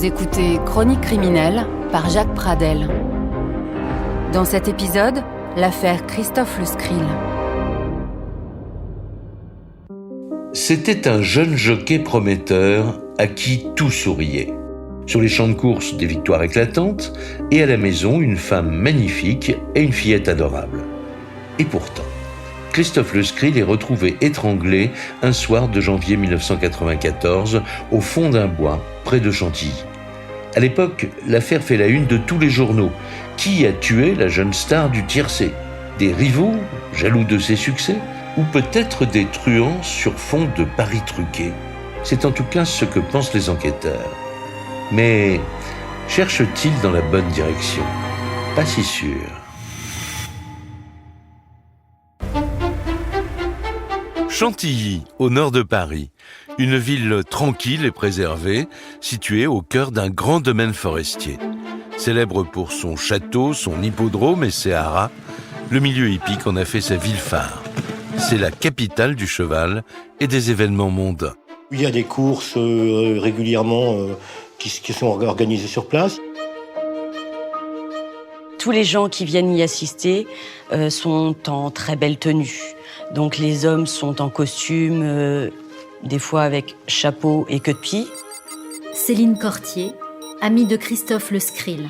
Vous écoutez Chronique criminelle par Jacques Pradel. Dans cet épisode, l'affaire Christophe Le Scrill. C'était un jeune jockey prometteur à qui tout souriait. Sur les champs de course, des victoires éclatantes, et à la maison, une femme magnifique et une fillette adorable. Et pourtant, Christophe Le Scrill est retrouvé étranglé un soir de janvier 1994 au fond d'un bois près de Chantilly. À l'époque, l'affaire fait la une de tous les journaux. Qui a tué la jeune star du tiercé ? Des rivaux, jaloux de ses succès ? Ou peut-être des truands sur fond de paris truqués ? C'est en tout cas ce que pensent les enquêteurs. Mais cherche-t-il dans la bonne direction ? Pas si sûr. Chantilly, au nord de Paris, une ville tranquille et préservée, située au cœur d'un grand domaine forestier. Célèbre pour son château, son hippodrome et ses haras, le milieu hippique en a fait sa ville phare. C'est la capitale du cheval et des événements mondains. Il y a des courses régulièrement qui sont organisées sur place. Tous les gens qui viennent y assister sont en très belle tenue. Donc les hommes sont en costume, des fois avec chapeau et queue de pie. Céline Cortier, amie de Christophe Le Scrill.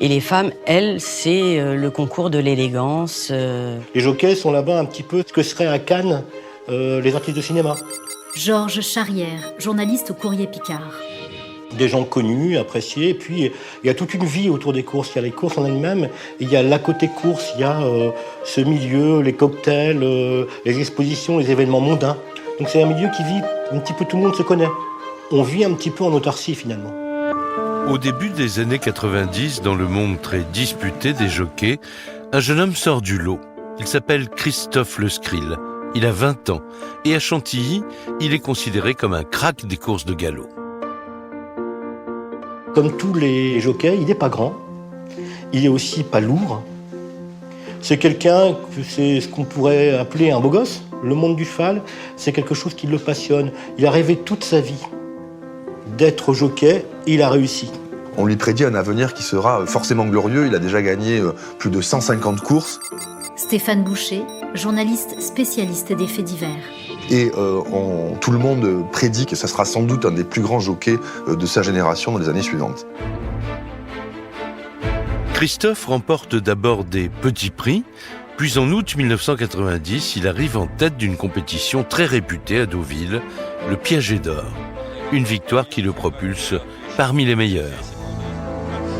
Et les femmes, elles, c'est le concours de l'élégance. Les jockeys sont là-bas un petit peu ce que seraient à Cannes les artistes de cinéma. Georges Charrière, journaliste au Courrier Picard. Des gens connus, appréciés, et puis il y a toute une vie autour des courses. Il y a les courses en elles-mêmes, il y a l'à côté course, il y a ce milieu, les cocktails, les expositions, les événements mondains. Donc c'est un milieu qui vit, un petit peu tout le monde se connaît. On vit un petit peu en autarcie finalement. Au début des années 90, dans le monde très disputé des jockeys, un jeune homme sort du lot. Il s'appelle Christophe Le Scrill. Il a 20 ans, et à Chantilly, il est considéré comme un crack des courses de galop. Comme tous les jockeys, il n'est pas grand, il est aussi pas lourd. C'est quelqu'un, c'est ce qu'on pourrait appeler un beau gosse. Le monde du cheval, c'est quelque chose qui le passionne. Il a rêvé toute sa vie d'être jockey et il a réussi. On lui prédit un avenir qui sera forcément glorieux. Il a déjà gagné plus de 150 courses. Stéphane Boucher, journaliste spécialiste des faits divers. Et tout le monde prédit que ça sera sans doute un des plus grands jockeys de sa génération dans les années suivantes. Christophe remporte d'abord des petits prix, puis en août 1990, il arrive en tête d'une compétition très réputée à Deauville, le Piaget d'Or. Une victoire qui le propulse parmi les meilleurs.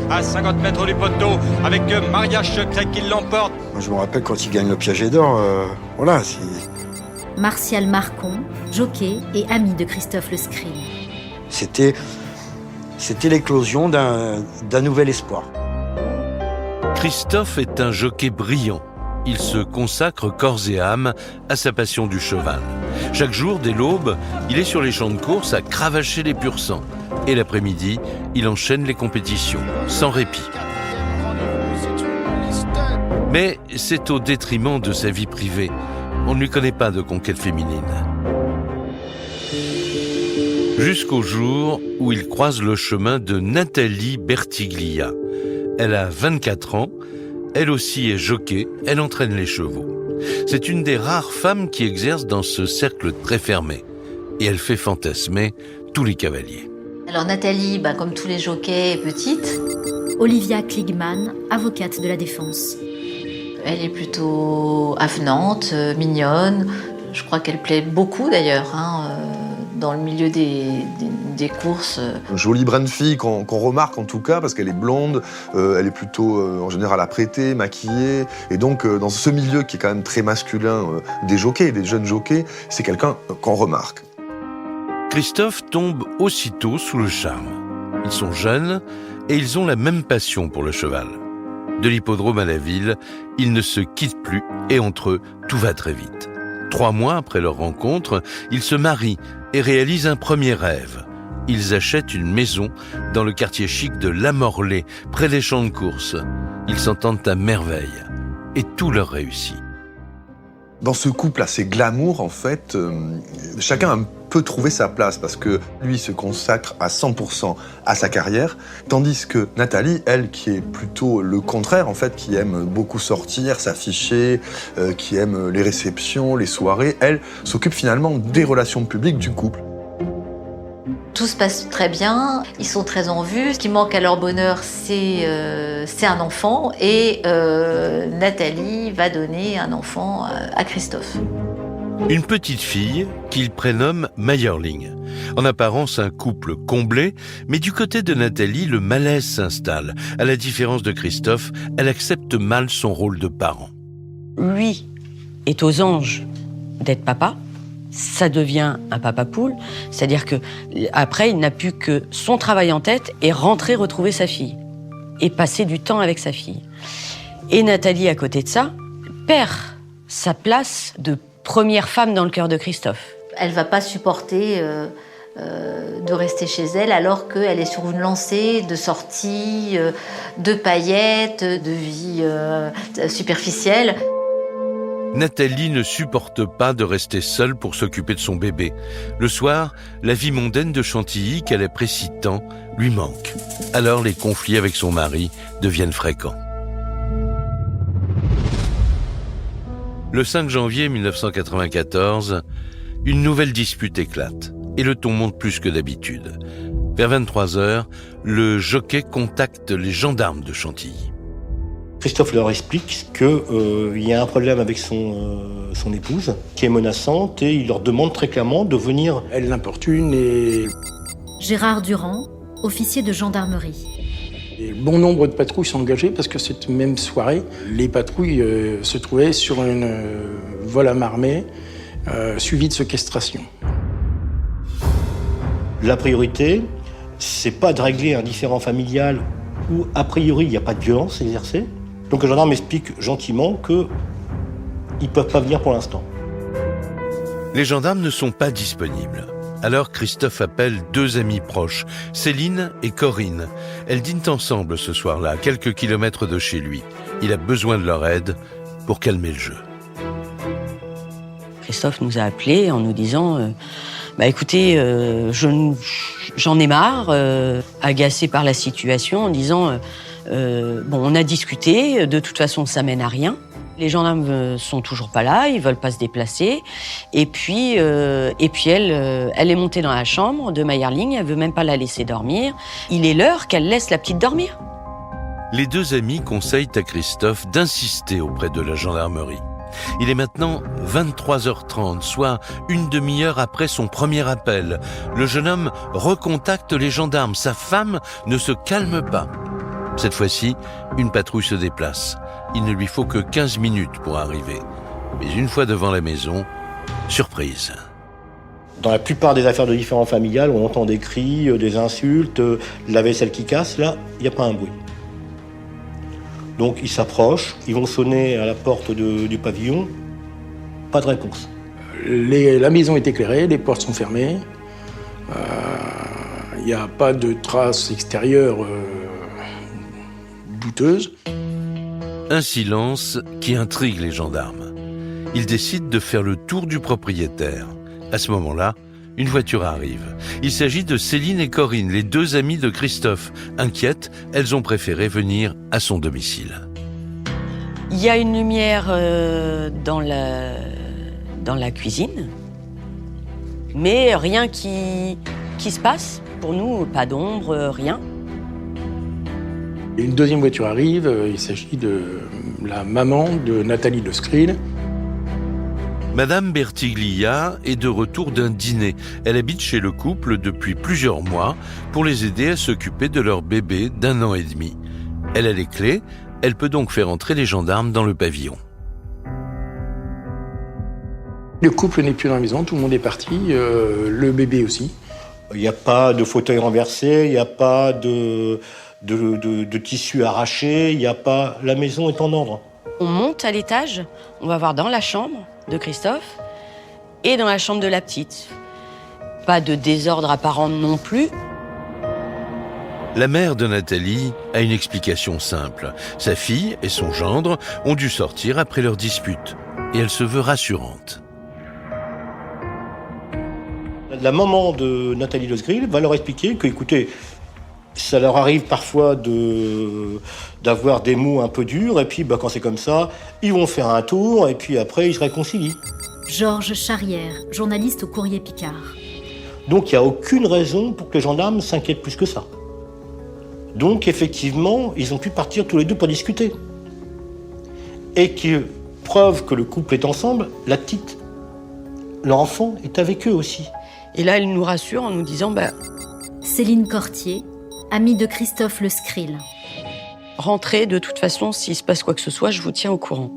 À 50 mètres du poteau, avec Maria Checret qui l'emporte. Moi, je me rappelle quand il gagne le Piaget d'Or, voilà, c'est... Martial Marcon, jockey et ami de Christophe Le Scrill. C'était l'éclosion d'un nouvel espoir. Christophe est un jockey brillant. Il se consacre corps et âme à sa passion du cheval. Chaque jour, dès l'aube, il est sur les champs de course à cravacher les pur sang. Et l'après-midi, il enchaîne les compétitions, sans répit. Mais c'est au détriment de sa vie privée. On ne lui connaît pas de conquête féminine. Jusqu'au jour où il croise le chemin de Nathalie Bertiglia. Elle a 24 ans, elle aussi est jockey, elle entraîne les chevaux. C'est une des rares femmes qui exerce dans ce cercle très fermé. Et elle fait fantasmer tous les cavaliers. Alors Nathalie, comme tous les jockeys, est petite. Olivia Kligman, avocate de la défense. Elle est plutôt avenante, mignonne. Je crois qu'elle plaît beaucoup d'ailleurs, dans le milieu des courses. Jolie brune fille qu'on remarque en tout cas parce qu'elle est blonde, elle est plutôt en général apprêtée, maquillée. Et donc dans ce milieu qui est quand même très masculin des jockeys, des jeunes jockeys, c'est quelqu'un qu'on remarque. Christophe tombe aussitôt sous le charme. Ils sont jeunes et ils ont la même passion pour le cheval. De l'hippodrome à la ville, ils ne se quittent plus et entre eux, tout va très vite. 3 mois après leur rencontre, ils se marient et réalisent un premier rêve. Ils achètent une maison dans le quartier chic de La Morlaix, près des champs de course. Ils s'entendent à merveille et tout leur réussit. Dans ce couple assez glamour, en fait, chacun a un peu trouvé sa place parce que lui se consacre à 100% à sa carrière, tandis que Nathalie, elle, qui est plutôt le contraire, en fait, qui aime beaucoup sortir, s'afficher, qui aime les réceptions, les soirées, elle s'occupe finalement des relations publiques du couple. Tout se passe très bien, ils sont très en vue. Ce qui manque à leur bonheur, c'est un enfant. Et Nathalie va donner un enfant à Christophe. Une petite fille qu'ils prénomment Mayerling. En apparence, un couple comblé, mais du côté de Nathalie, le malaise s'installe. À la différence de Christophe, elle accepte mal son rôle de parent. Lui est aux anges d'être papa. Ça devient un papa poule, c'est-à-dire que après il n'a plus que son travail en tête et rentrer retrouver sa fille et passer du temps avec sa fille. Et Nathalie, à côté de ça, perd sa place de première femme dans le cœur de Christophe. Elle va pas supporter de rester chez elle alors qu'elle est sur une lancée de sorties, de paillettes, de vie superficielle. Nathalie ne supporte pas de rester seule pour s'occuper de son bébé. Le soir, la vie mondaine de Chantilly, qu'elle apprécie tant, lui manque. Alors les conflits avec son mari deviennent fréquents. Le 5 janvier 1994, une nouvelle dispute éclate et le ton monte plus que d'habitude. Vers 23h, le jockey contacte les gendarmes de Chantilly. Christophe leur explique qu'il y a un problème avec son épouse qui est menaçante et il leur demande très clairement de venir. Elle l'importune et Gérard Durand, officier de gendarmerie. bon nombre de patrouilles sont engagées parce que cette même soirée, les patrouilles se trouvaient sur une vol à marmée suivie de séquestration. La priorité, c'est pas de régler un différend familial où, a priori, il n'y a pas de violence exercée. Donc le gendarme explique gentiment qu'ils ne peuvent pas venir pour l'instant. Les gendarmes ne sont pas disponibles. Alors Christophe appelle deux amies proches, Céline et Corinne. Elles dînent ensemble ce soir-là, à quelques kilomètres de chez lui. Il a besoin de leur aide pour calmer le jeu. Christophe nous a appelés en nous disant écoutez, j'en ai marre, agacé par la situation, en disant on a discuté, de toute façon ça mène à rien. Les gendarmes sont toujours pas là, ils veulent pas se déplacer. Et puis elle est montée dans la chambre de Mayerling, elle veut même pas la laisser dormir. Il est l'heure qu'elle laisse la petite dormir. Les deux amis conseillent à Christophe d'insister auprès de la gendarmerie. Il est maintenant 23h30, soit une demi-heure après son premier appel. Le jeune homme recontacte les gendarmes. Sa femme ne se calme pas. Cette fois-ci, une patrouille se déplace. Il ne lui faut que 15 minutes pour arriver. Mais une fois devant la maison, surprise. Dans la plupart des affaires de différends familiales, on entend des cris, des insultes, la vaisselle qui casse. Là, il n'y a pas un bruit. Donc ils s'approchent, ils vont sonner à la porte du pavillon. Pas de réponse. La maison est éclairée, les portes sont fermées. Il n'y a pas de traces extérieures douteuses. Un silence qui intrigue les gendarmes. Ils décident de faire le tour du propriétaire. À ce moment-là, une voiture arrive. Il s'agit de Céline et Corinne, les deux amies de Christophe. Inquiètes, elles ont préféré venir à son domicile. Il y a une lumière dans la cuisine, mais rien qui se passe. Pour nous, pas d'ombre, rien. Une deuxième voiture arrive, il s'agit de la maman de Nathalie de Screen. Madame Bertiglia est de retour d'un dîner. Elle habite chez le couple depuis plusieurs mois pour les aider à s'occuper de leur bébé d'1 an et demi. Elle a les clés, elle peut donc faire entrer les gendarmes dans le pavillon. Le couple n'est plus dans la maison, tout le monde est parti, le bébé aussi. Il n'y a pas de fauteuil renversé, il n'y a pas de tissu arraché, il n'y a pas... La maison est en ordre. On monte à l'étage, on va voir dans la chambre de Christophe et dans la chambre de la petite. Pas de désordre apparent non plus. La mère de Nathalie a une explication simple. Sa fille et son gendre ont dû sortir après leur dispute. et elle se veut rassurante. La maman de Nathalie Lesgrill va leur expliquer que, écoutez, ça leur arrive parfois d'avoir des mots un peu durs, et puis quand c'est comme ça, ils vont faire un tour, et puis après, ils se réconcilient. Georges Charrière, journaliste au Courrier Picard. Donc il n'y a aucune raison pour que les gendarmes s'inquiètent plus que ça. Donc effectivement, ils ont pu partir tous les deux pour discuter. Et qui preuve que le couple est ensemble, la petite, leur enfant, est avec eux aussi. Et là, elle nous rassure en nous disant Céline Cortier, amie de Christophe Lesgrill. rentrez, de toute façon, s'il se passe quoi que ce soit, je vous tiens au courant.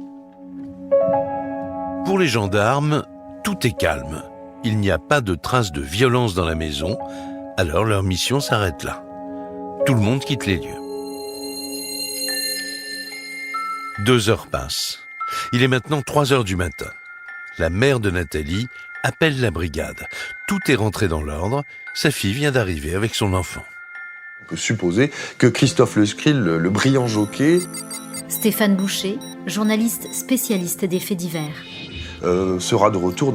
Pour les gendarmes, tout est calme. Il n'y a pas de traces de violence dans la maison, alors leur mission s'arrête là. Tout le monde quitte les lieux. 2 heures passent. Il est maintenant 3 heures du matin. La mère de Nathalie appelle la brigade. Tout est rentré dans l'ordre. Sa fille vient d'arriver avec son enfant. On peut supposer que Christophe Lesgrill, le brillant jockey, Stéphane Boucher, journaliste spécialiste des faits divers. Sera de retour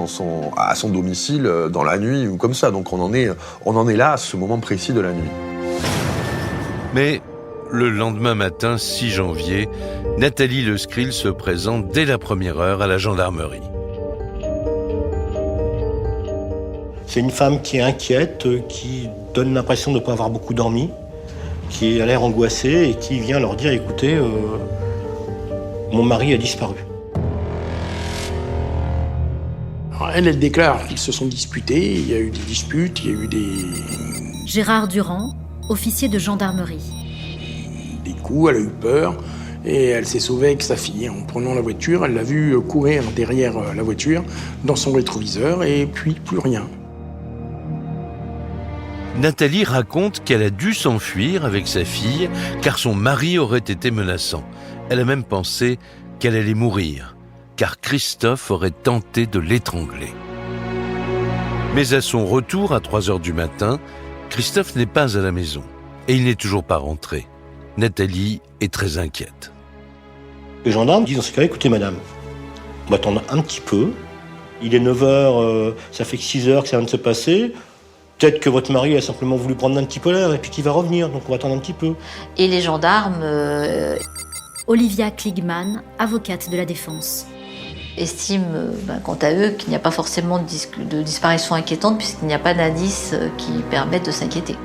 à son domicile dans la nuit ou comme ça. Donc on en est là à ce moment précis de la nuit. Mais le lendemain matin, 6 janvier, Nathalie Lesgrill se présente dès la première heure à la gendarmerie. C'est une femme qui est inquiète, qui donne l'impression de ne pas avoir beaucoup dormi, qui a l'air angoissée et qui vient leur dire « Écoutez, mon mari a disparu ». Elle déclare qu'ils se sont disputés, il y a eu des disputes, il y a eu Gérard Durand, officier de gendarmerie. des coups, elle a eu peur et elle s'est sauvée avec sa fille. En prenant la voiture, elle l'a vue courir derrière la voiture, dans son rétroviseur, et puis plus rien. Nathalie raconte qu'elle a dû s'enfuir avec sa fille car son mari aurait été menaçant. Elle a même pensé qu'elle allait mourir, car Christophe aurait tenté de l'étrangler. Mais à son retour à 3 heures du matin, Christophe n'est pas à la maison et il n'est toujours pas rentré. Nathalie est très inquiète. Les gendarmes disent dans ce cas, écoutez madame, on va attendre un petit peu. Il est 9h, ça fait que 6 heures que ça vient de se passer. Peut-être que votre mari a simplement voulu prendre un petit peu l'air et puis qu'il va revenir, donc on va attendre un petit peu. Et les gendarmes Olivia Kligman, avocate de la défense. estiment, quant à eux, qu'il n'y a pas forcément de disparition inquiétante puisqu'il n'y a pas d'indices qui permettent de s'inquiéter.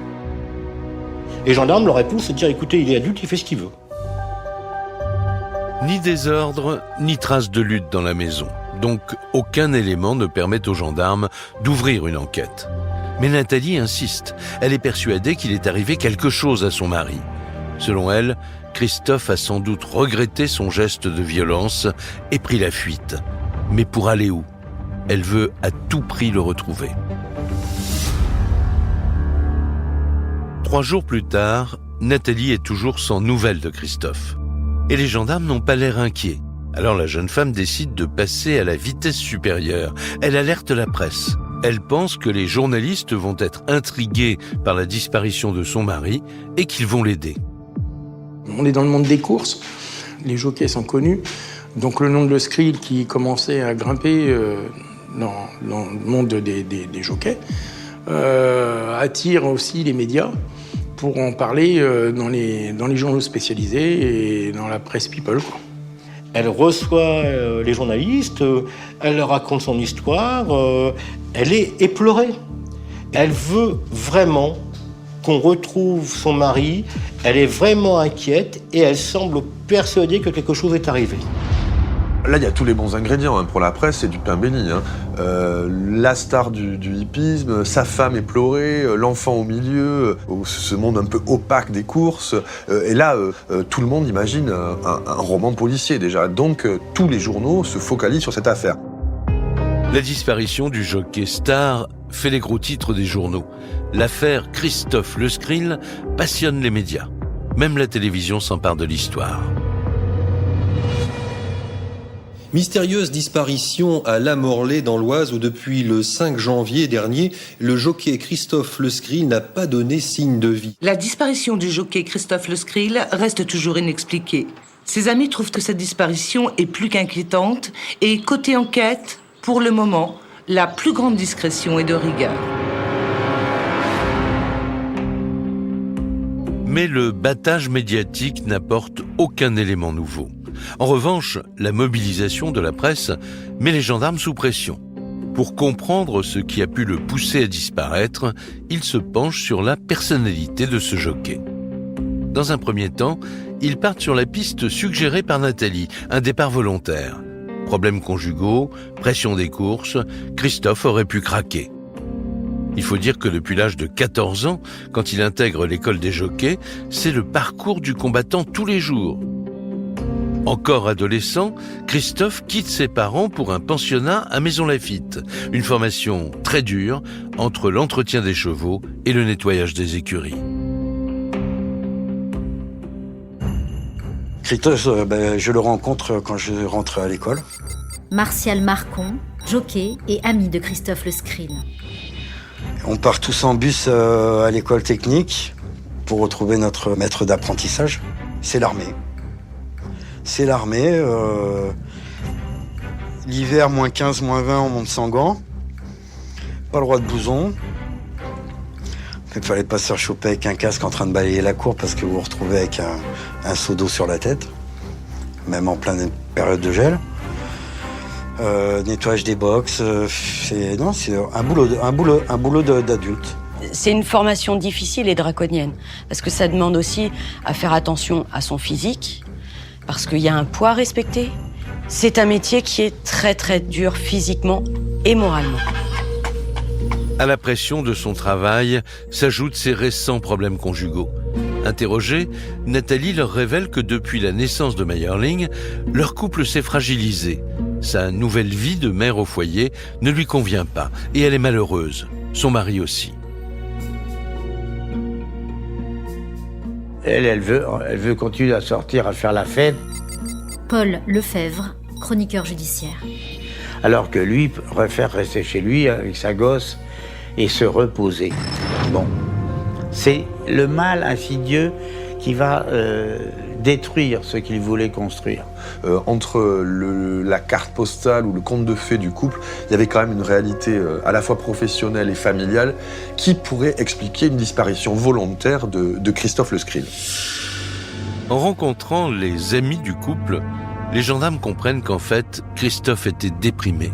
Les gendarmes, leur réponse, c'est de dire, écoutez, il est adulte, il fait ce qu'il veut. Ni désordre, ni trace de lutte dans la maison. Donc, aucun élément ne permet aux gendarmes d'ouvrir une enquête. Mais Nathalie insiste. Elle est persuadée qu'il est arrivé quelque chose à son mari. Selon elle, Christophe a sans doute regretté son geste de violence et pris la fuite. Mais pour aller où ? Elle veut à tout prix le retrouver. 3 jours plus tard, Nathalie est toujours sans nouvelles de Christophe. Et les gendarmes n'ont pas l'air inquiets. Alors la jeune femme décide de passer à la vitesse supérieure. Elle alerte la presse. Elle pense que les journalistes vont être intrigués par la disparition de son mari et qu'ils vont l'aider. On est dans le monde des courses, les jockeys sont connus, donc le nom de Lesgrill qui commençait à grimper dans le monde des jockeys attire aussi les médias pour en parler dans les journaux spécialisés et dans la presse people, quoi. Elle reçoit les journalistes, elle leur raconte son histoire, elle est éplorée. Elle veut vraiment qu'on retrouve son mari, elle est vraiment inquiète et elle semble persuadée que quelque chose est arrivé. Là, il y a tous les bons ingrédients. Pour la presse, c'est du pain béni. La star du hippisme, sa femme éplorée, l'enfant au milieu, ce monde un peu opaque des courses. Et là, tout le monde imagine un roman policier déjà. Donc, tous les journaux se focalisent sur cette affaire. La disparition du jockey star fait les gros titres des journaux. L'affaire Christophe Lesgrill passionne les médias. Même la télévision s'empare de l'histoire. Mystérieuse disparition à La Morlaix dans l'Oise où depuis le 5 janvier dernier, le jockey Christophe Lesgrill n'a pas donné signe de vie. La disparition du jockey Christophe Lesgrill reste toujours inexpliquée. Ses amis trouvent que cette disparition est plus qu'inquiétante et côté enquête, pour le moment, la plus grande discrétion et de rigueur. Mais le battage médiatique n'apporte aucun élément nouveau. En revanche, la mobilisation de la presse met les gendarmes sous pression. Pour comprendre ce qui a pu le pousser à disparaître, ils se penchent sur la personnalité de ce jockey. Dans un premier temps, ils partent sur la piste suggérée par Nathalie, un départ volontaire. Problèmes conjugaux, pression des courses, Christophe aurait pu craquer. Il faut dire que depuis l'âge de 14 ans, quand il intègre l'école des jockeys, c'est le parcours du combattant tous les jours. Encore adolescent, Christophe quitte ses parents pour un pensionnat à Maisons-Laffitte, une formation très dure entre l'entretien des chevaux et le nettoyage des écuries. Christophe, je le rencontre quand je rentre à l'école. Martial Marcon, jockey et ami de Christophe Le Skrill. On part tous en bus à l'école technique pour retrouver notre maître d'apprentissage. C'est l'armée. C'est l'armée. L'hiver, moins 15, moins 20, on monte sans gants. Pas le droit de blouson. Il fallait pas se faire choper avec un casque en train de balayer la cour parce que vous vous retrouvez avec un seau d'eau sur la tête, même en pleine période de gel. Nettoyage des box, c'est un boulot d'adulte. C'est une formation difficile et draconienne, parce que ça demande aussi à faire attention à son physique, parce qu'il y a un poids à respecter. C'est un métier qui est très très dur physiquement et moralement. À la pression de son travail s'ajoutent ses récents problèmes conjugaux. Interrogée, Nathalie leur révèle que depuis la naissance de Meyerling, leur couple s'est fragilisé. Sa nouvelle vie de mère au foyer ne lui convient pas et elle est malheureuse. Son mari aussi. Elle veut continuer à sortir, à faire la fête. Paul Lefebvre, chroniqueur judiciaire. Alors que lui préfère rester chez lui avec sa gosse et se reposer. Bon, c'est le mal insidieux qui va détruire ce qu'il voulait construire. Entre la carte postale ou le conte de fées du couple, il y avait quand même une réalité à la fois professionnelle et familiale qui pourrait expliquer une disparition volontaire de Christophe Le Skrill. En rencontrant les amis du couple, les gendarmes comprennent qu'en fait, Christophe était déprimé.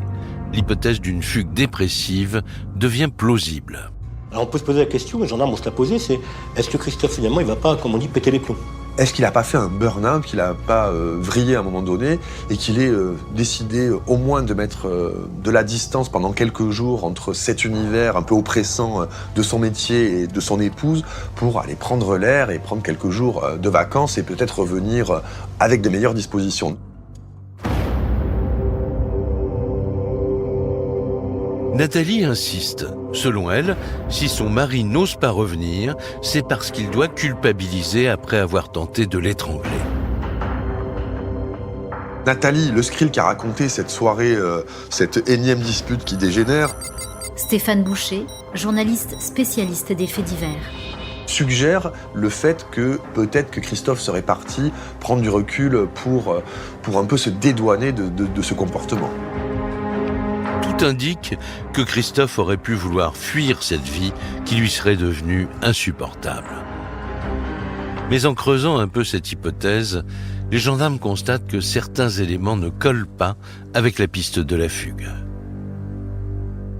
L'hypothèse d'une fugue dépressive devient plausible. Alors on peut se poser la question, les gendarmes vont se la poser, c'est est-ce que Christophe finalement il va pas, comme on dit, péter les plombs ? Est-ce qu'il n'a pas fait un burn-out, qu'il n'a pas vrillé à un moment donné et qu'il ait décidé au moins de mettre de la distance pendant quelques jours entre cet univers un peu oppressant de son métier et de son épouse pour aller prendre l'air et prendre quelques jours de vacances et peut-être revenir avec de meilleures dispositions. Nathalie insiste. Selon elle, si son mari n'ose pas revenir, c'est parce qu'il doit culpabiliser après avoir tenté de l'étrangler. Nathalie, Le Skrill qui a raconté cette soirée, cette énième dispute qui dégénère. Stéphane Boucher, journaliste spécialiste des faits divers. Suggère le fait que peut-être que Christophe serait parti prendre du recul pour un peu se dédouaner de ce comportement. Tout indique que Christophe aurait pu vouloir fuir cette vie qui lui serait devenue insupportable. Mais en creusant un peu cette hypothèse, les gendarmes constatent que certains éléments ne collent pas avec la piste de la fugue.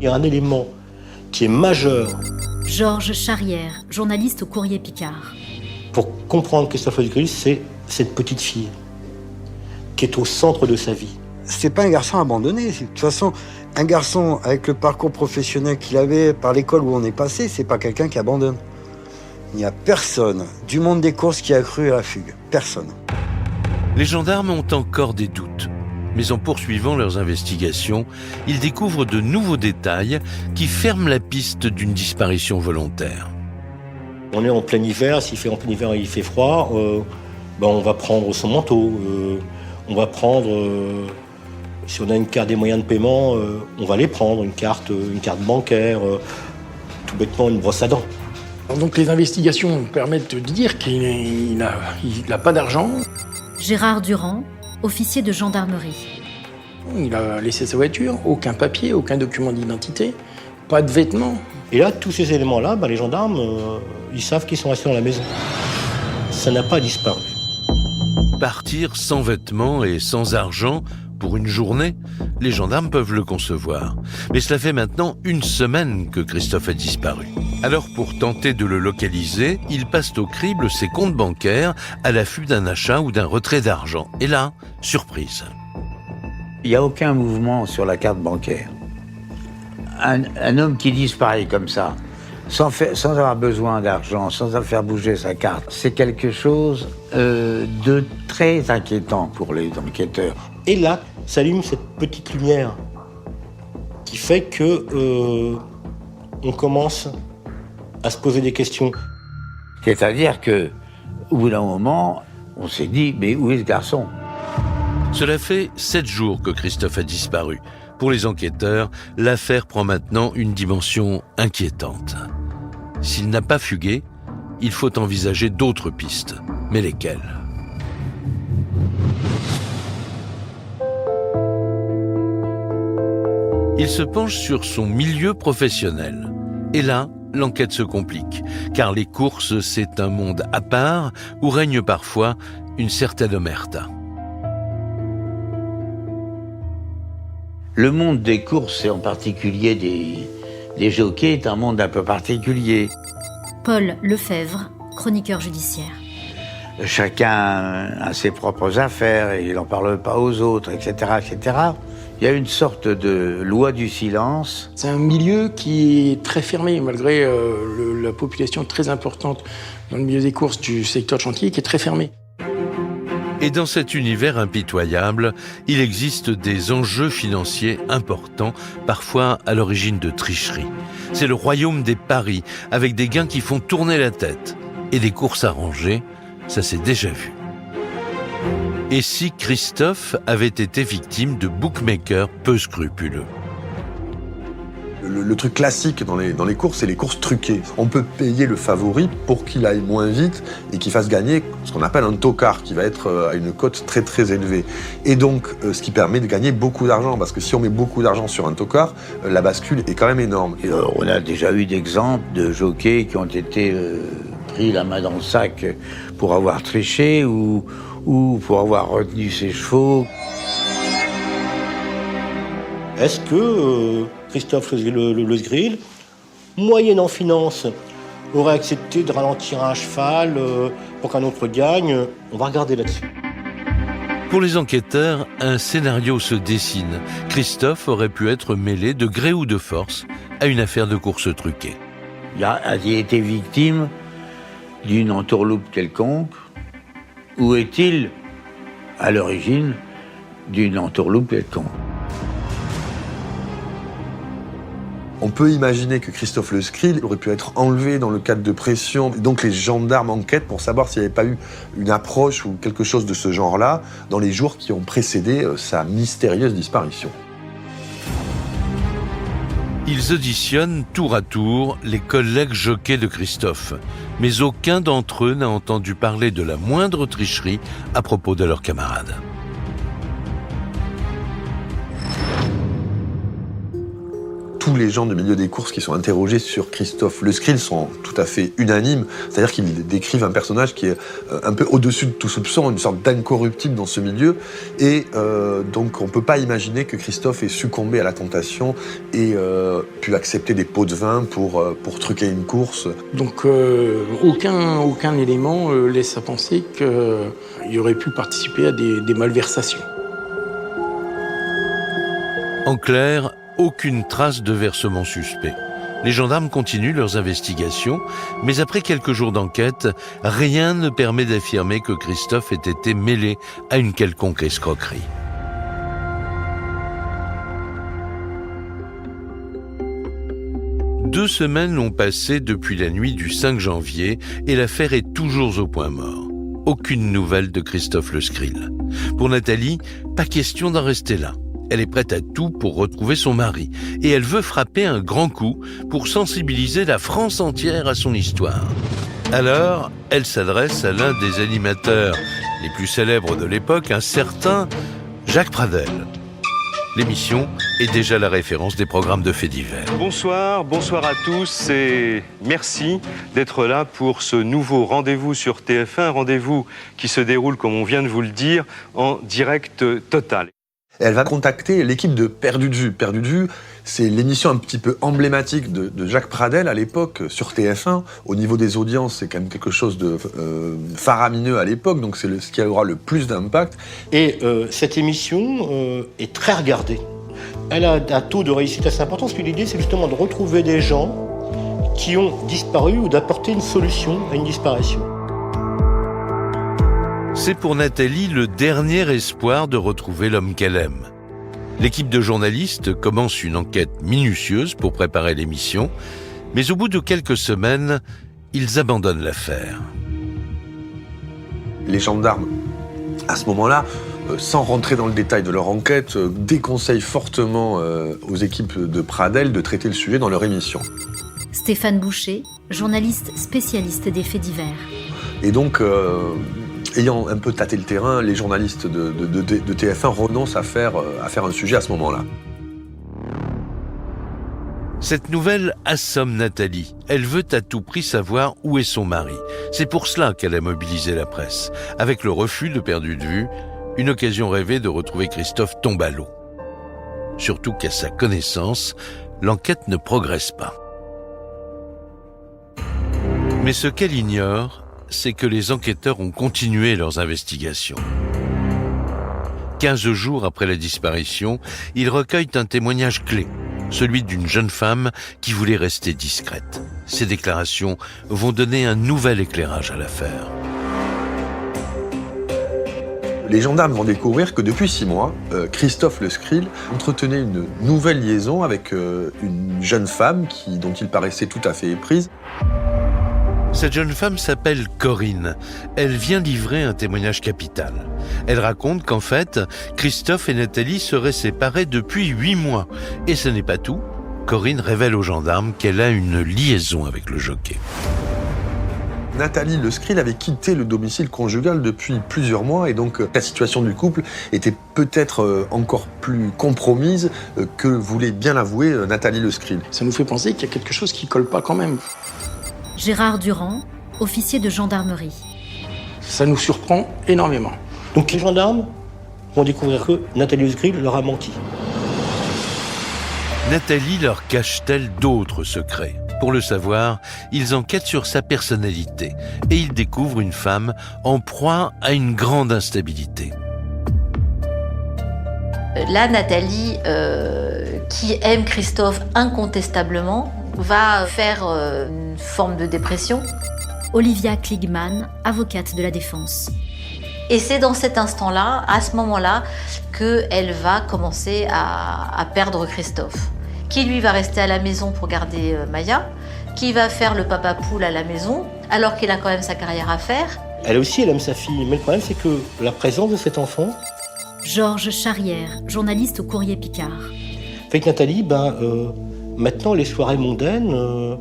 Il y a un élément qui est majeur. Georges Charrière, journaliste au Courrier Picard. Pour comprendre Christophe Le Skrill, c'est cette petite fille qui est au centre de sa vie. C'était pas un garçon abandonné. De toute façon, un garçon avec le parcours professionnel qu'il avait par l'école où on est passé, c'est pas quelqu'un qui abandonne. Il n'y a personne du monde des courses qui a cru à la fugue. Personne. Les gendarmes ont encore des doutes. Mais en poursuivant leurs investigations, ils découvrent de nouveaux détails qui ferment la piste d'une disparition volontaire. On est en plein hiver, en plein hiver il fait froid, on va prendre son manteau, on va prendre, si on a une carte des moyens de paiement, on va les prendre, une carte bancaire, tout bêtement une brosse à dents. Donc les investigations permettent de dire qu'il n'a pas d'argent. Gérard Durand, officier de gendarmerie. Il a laissé sa voiture, aucun papier, aucun document d'identité, pas de vêtements. Et là, tous ces éléments-là, les gendarmes, ils savent qu'ils sont restés dans la maison. Ça n'a pas disparu. Partir sans vêtements et sans argent pour une journée, les gendarmes peuvent le concevoir. Mais cela fait maintenant 1 semaine que Christophe a disparu. Alors pour tenter de le localiser, ils passent au crible ses comptes bancaires à l'affût d'un achat ou d'un retrait d'argent. Et là, surprise. Il n'y a aucun mouvement sur la carte bancaire. Un homme qui disparaît comme ça, sans avoir besoin d'argent, sans faire bouger sa carte, c'est quelque chose de très inquiétant pour les enquêteurs. Et là, s'allume cette petite lumière qui fait que on commence à se poser des questions. C'est-à-dire que, au bout d'un moment, on s'est dit, mais où est ce garçon ? Cela fait 7 jours que Christophe a disparu. Pour les enquêteurs, l'affaire prend maintenant une dimension inquiétante. S'il n'a pas fugué, il faut envisager d'autres pistes. Mais lesquelles ? Il se penche sur son milieu professionnel. Et là, l'enquête se complique, car les courses, c'est un monde à part où règne parfois une certaine omerta. Le monde des courses, et en particulier des jockeys, est un monde un peu particulier. Paul Lefebvre, chroniqueur judiciaire. Chacun a ses propres affaires et il n'en parle pas aux autres, etc., etc. Il y a une sorte de loi du silence. C'est un milieu qui est très fermé, malgré la population très importante dans le milieu des courses du secteur de Chantilly, qui est très fermé. Et dans cet univers impitoyable, il existe des enjeux financiers importants, parfois à l'origine de tricheries. C'est le royaume des paris, avec des gains qui font tourner la tête. Et des courses arrangées, ça s'est déjà vu. Et si Christophe avait été victime de bookmakers peu scrupuleux ? Le truc classique dans les courses, c'est les courses truquées. On peut payer le favori pour qu'il aille moins vite et qu'il fasse gagner ce qu'on appelle un tocard, qui va être à une cote très très élevée. Et donc, ce qui permet de gagner beaucoup d'argent, parce que si on met beaucoup d'argent sur un tocard, la bascule est quand même énorme. Et on a déjà eu d'exemples de jockeys qui ont été pris la main dans le sac pour avoir triché ou pour avoir retenu ses chevaux. Est-ce que Christophe Le Sgril, moyennant finance, aurait accepté de ralentir un cheval pour qu'un autre gagne? On va regarder là-dessus. Pour les enquêteurs, un scénario se dessine. Christophe aurait pu être mêlé de gré ou de force à une affaire de course truquée. A-t-il été victime d'une entourloupe quelconque? Ou est-il à l'origine d'une entourloupe quelconque? On peut imaginer que Christophe Le Sgril aurait pu être enlevé dans le cadre de pression. Donc les gendarmes enquêtent pour savoir s'il n'y avait pas eu une approche ou quelque chose de ce genre-là dans les jours qui ont précédé sa mystérieuse disparition. Ils auditionnent tour à tour les collègues jockeys de Christophe, mais aucun d'entre eux n'a entendu parler de la moindre tricherie à propos de leurs camarades. Tous les gens du milieu des courses qui sont interrogés sur Christophe Le Sgril sont tout à fait unanimes. C'est-à-dire qu'ils décrivent un personnage qui est un peu au-dessus de tout soupçon, une sorte d'incorruptible dans ce milieu. Et donc on ne peut pas imaginer que Christophe ait succombé à la tentation et pu accepter des pots de vin pour truquer une course. Donc aucun élément laisse à penser qu'il aurait pu participer à des malversations. En clair, aucune trace de versement suspect. Les gendarmes continuent leurs investigations, mais après quelques jours d'enquête, rien ne permet d'affirmer que Christophe ait été mêlé à une quelconque escroquerie. Deux semaines ont passé depuis la nuit du 5 janvier et l'affaire est toujours au point mort. Aucune nouvelle de Christophe Le Sgril. Pour Nathalie, pas question d'en rester là. Elle est prête à tout pour retrouver son mari. Et elle veut frapper un grand coup pour sensibiliser la France entière à son histoire. Alors, elle s'adresse à l'un des animateurs les plus célèbres de l'époque, un certain Jacques Pradel. L'émission est déjà la référence des programmes de faits divers. Bonsoir à tous et merci d'être là pour ce nouveau rendez-vous sur TF1, rendez-vous qui se déroule, comme on vient de vous le dire, en direct total. Elle va contacter l'équipe de Perdu de vue. Perdu de vue, c'est l'émission un petit peu emblématique de Jacques Pradel à l'époque sur TF1. Au niveau des audiences, c'est quand même quelque chose de faramineux à l'époque, donc c'est ce qui aura le plus d'impact. Et cette émission est très regardée. Elle a un taux de réussite assez important, parce que l'idée, c'est justement de retrouver des gens qui ont disparu ou d'apporter une solution à une disparition. C'est pour Nathalie le dernier espoir de retrouver l'homme qu'elle aime. L'équipe de journalistes commence une enquête minutieuse pour préparer l'émission, mais au bout de quelques semaines, ils abandonnent l'affaire. Les gendarmes, à ce moment-là, sans rentrer dans le détail de leur enquête, déconseillent fortement aux équipes de Pradel de traiter le sujet dans leur émission. Stéphane Boucher, journaliste spécialiste des faits divers. Et donc, ayant un peu tâté le terrain, les journalistes de TF1 renoncent à faire un sujet à ce moment-là. Cette nouvelle assomme Nathalie. Elle veut à tout prix savoir où est son mari. C'est pour cela qu'elle a mobilisé la presse. Avec le refus de Perdu de vue, une occasion rêvée de retrouver Christophe tombe à l'eau. Surtout qu'à sa connaissance, l'enquête ne progresse pas. Mais ce qu'elle ignore, c'est que les enquêteurs ont continué leurs investigations. 15 jours après la disparition, ils recueillent un témoignage clé, celui d'une jeune femme qui voulait rester discrète. Ces déclarations vont donner un nouvel éclairage à l'affaire. Les gendarmes vont découvrir que depuis 6 mois, Christophe Le Scril entretenait une nouvelle liaison avec une jeune femme dont il paraissait tout à fait éprise. Cette jeune femme s'appelle Corinne. Elle vient livrer un témoignage capital. Elle raconte qu'en fait, Christophe et Nathalie seraient séparés depuis 8 mois. Et ce n'est pas tout. Corinne révèle aux gendarmes qu'elle a une liaison avec le jockey. Nathalie Le Scril avait quitté le domicile conjugal depuis plusieurs mois et donc la situation du couple était peut-être encore plus compromise que voulait bien l'avouer Nathalie Le Scril. Ça nous fait penser qu'il y a quelque chose qui colle pas quand même. Gérard Durand, officier de gendarmerie. Ça nous surprend énormément. Donc les gendarmes vont découvrir que Nathalie Le Scril leur a menti. Nathalie leur cache-t-elle d'autres secrets ? Pour le savoir, ils enquêtent sur sa personnalité et ils découvrent une femme en proie à une grande instabilité. Là, Nathalie, qui aime Christophe incontestablement, va faire une forme de dépression. Olivia Kligman, avocate de la défense. Et c'est dans cet instant-là, à ce moment-là, qu'elle va commencer à perdre Christophe. Qui lui va rester à la maison pour garder Maya, qui va faire le papa poule à la maison, alors qu'il a quand même sa carrière à faire. Elle aussi, elle aime sa fille, mais le problème c'est que la présence de cet enfant... Georges Charrière, journaliste au Courrier Picard. Fait que Nathalie, maintenant les soirées mondaines,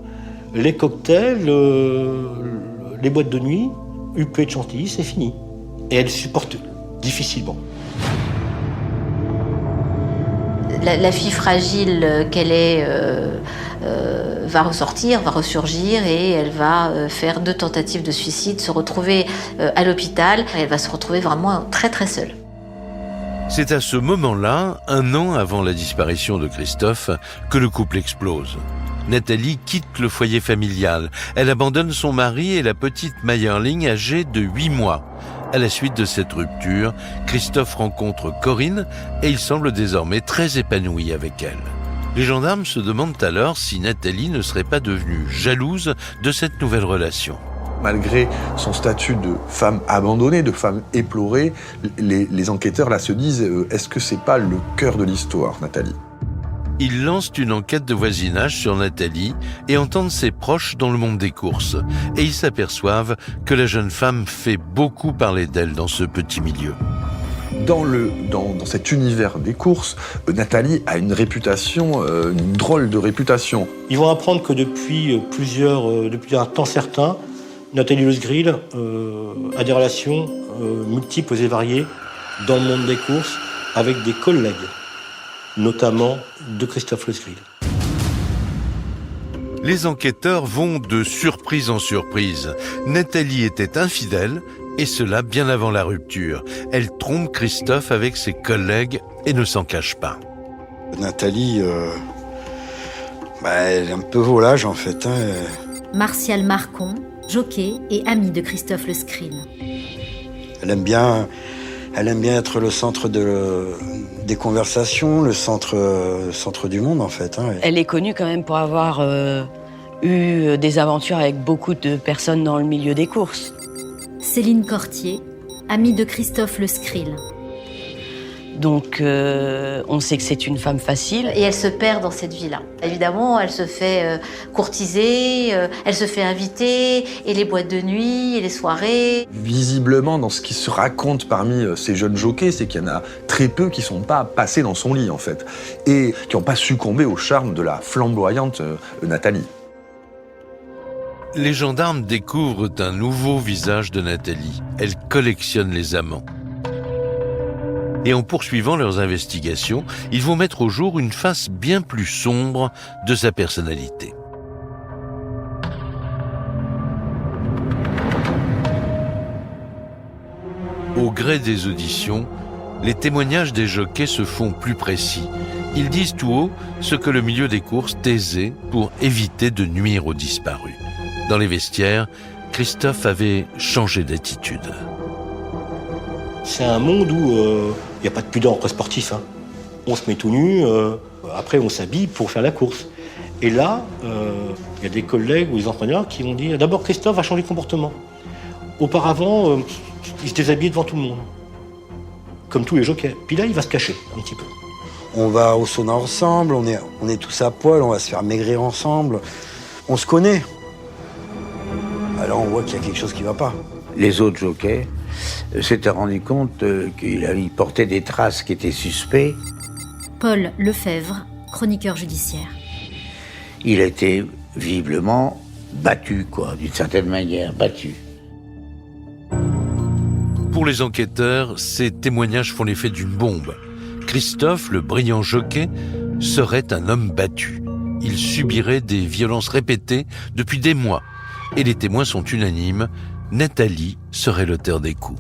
les cocktails, les boîtes de nuit, huppées de chantilly, c'est fini. Et elle supporte difficilement. La fille fragile qu'elle est va ressortir, va ressurgir et elle va faire 2 tentatives de suicide, se retrouver à l'hôpital et elle va se retrouver vraiment très très seule. C'est à ce moment-là, 1 an avant la disparition de Christophe, que le couple explose. Nathalie quitte le foyer familial. Elle abandonne son mari et la petite Mayerling âgée de 8 mois. À la suite de cette rupture, Christophe rencontre Corinne et il semble désormais très épanoui avec elle. Les gendarmes se demandent alors si Nathalie ne serait pas devenue jalouse de cette nouvelle relation. Malgré son statut de femme abandonnée, de femme éplorée, les enquêteurs là se disent est-ce que c'est pas le cœur de l'histoire, Nathalie ? Ils lancent une enquête de voisinage sur Nathalie et entendent ses proches dans le monde des courses. Et ils s'aperçoivent que la jeune femme fait beaucoup parler d'elle dans ce petit milieu. Dans cet univers des courses, Nathalie a une réputation, une drôle de réputation. Ils vont apprendre que depuis un temps certain, Nathalie Lesgrill a des relations multiples et variées dans le monde des courses avec des collègues, notamment de Christophe Lesgrill. Les enquêteurs vont de surprise en surprise. Nathalie était infidèle, et cela bien avant la rupture. Elle trompe Christophe avec ses collègues et ne s'en cache pas. Nathalie, elle est un peu volage en fait. Martial Marcon, jockey et ami de Christophe Lesgrill. Elle aime bien être le centre des conversations, le centre du monde en fait. Elle est connue quand même pour avoir eu des aventures avec beaucoup de personnes dans le milieu des courses. Céline Cortier, amie de Christophe Lesgrill. Donc on sait que c'est une femme facile. Et elle se perd dans cette vie-là. Évidemment, elle se fait courtiser, elle se fait inviter, et les boîtes de nuit, et les soirées. Visiblement, dans ce qui se raconte parmi ces jeunes jockeys, c'est qu'il y en a très peu qui ne sont pas passés dans son lit, en fait, et qui n'ont pas succombé au charme de la flamboyante Nathalie. Les gendarmes découvrent un nouveau visage de Nathalie. Elle collectionne les amants. Et en poursuivant leurs investigations, ils vont mettre au jour une face bien plus sombre de sa personnalité. Au gré des auditions, les témoignages des jockeys se font plus précis. Ils disent tout haut ce que le milieu des courses taisait pour éviter de nuire aux disparus. Dans les vestiaires, Christophe avait changé d'attitude. C'est un monde où il n'y a pas de pudeur entre sportifs. On se met tout nu, après on s'habille pour faire la course. Et là, il y a des collègues ou des entraîneurs qui vont dire d'abord Christophe a changé de comportement. Auparavant, il se déshabillait devant tout le monde, comme tous les jockeys. Puis là, il va se cacher un petit peu. On va au sauna ensemble, on est tous à poil, on va se faire maigrir ensemble. On se connaît. Alors on voit qu'il y a quelque chose qui ne va pas. Les autres jockeys s'étaient rendus compte qu'il portait des traces qui étaient suspectes. Paul Lefebvre, chroniqueur judiciaire. Il a été visiblement battu, d'une certaine manière, battu. Pour les enquêteurs, ces témoignages font l'effet d'une bombe. Christophe, le brillant jockey, serait un homme battu. Il subirait des violences répétées depuis des mois. Et les témoins sont unanimes, Nathalie serait l'auteur des coups.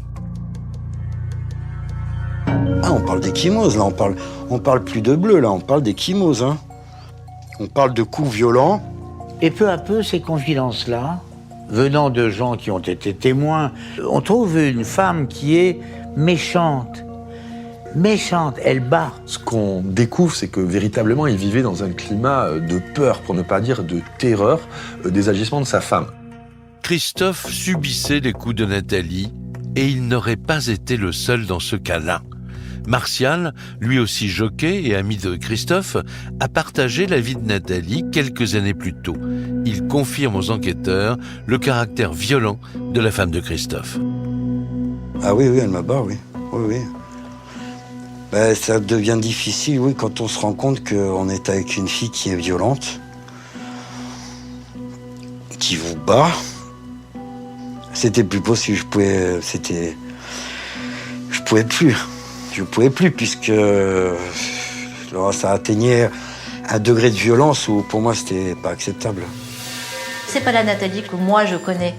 Ah, on parle d'échymose, là, on parle plus de bleu, là, on parle d'échymose, On parle de coups violents. Et peu à peu, ces confidences-là, venant de gens qui ont été témoins, on trouve une femme qui est méchante. Méchante, elle bat. Ce qu'on découvre, c'est que véritablement, il vivait dans un climat de peur, pour ne pas dire de terreur, des agissements de sa femme. Christophe subissait les coups de Nathalie et il n'aurait pas été le seul dans ce cas-là. Martial, lui aussi jockey et ami de Christophe, a partagé la vie de Nathalie quelques années plus tôt. Il confirme aux enquêteurs le caractère violent de la femme de Christophe. Ah oui, elle m'abat, oui. Ça devient difficile, oui, quand on se rend compte qu'on est avec une fille qui est violente, qui vous bat. C'était plus possible, je pouvais plus puisque ça atteignait un degré de violence où pour moi c'était pas acceptable. C'est pas la Nathalie que moi je connais.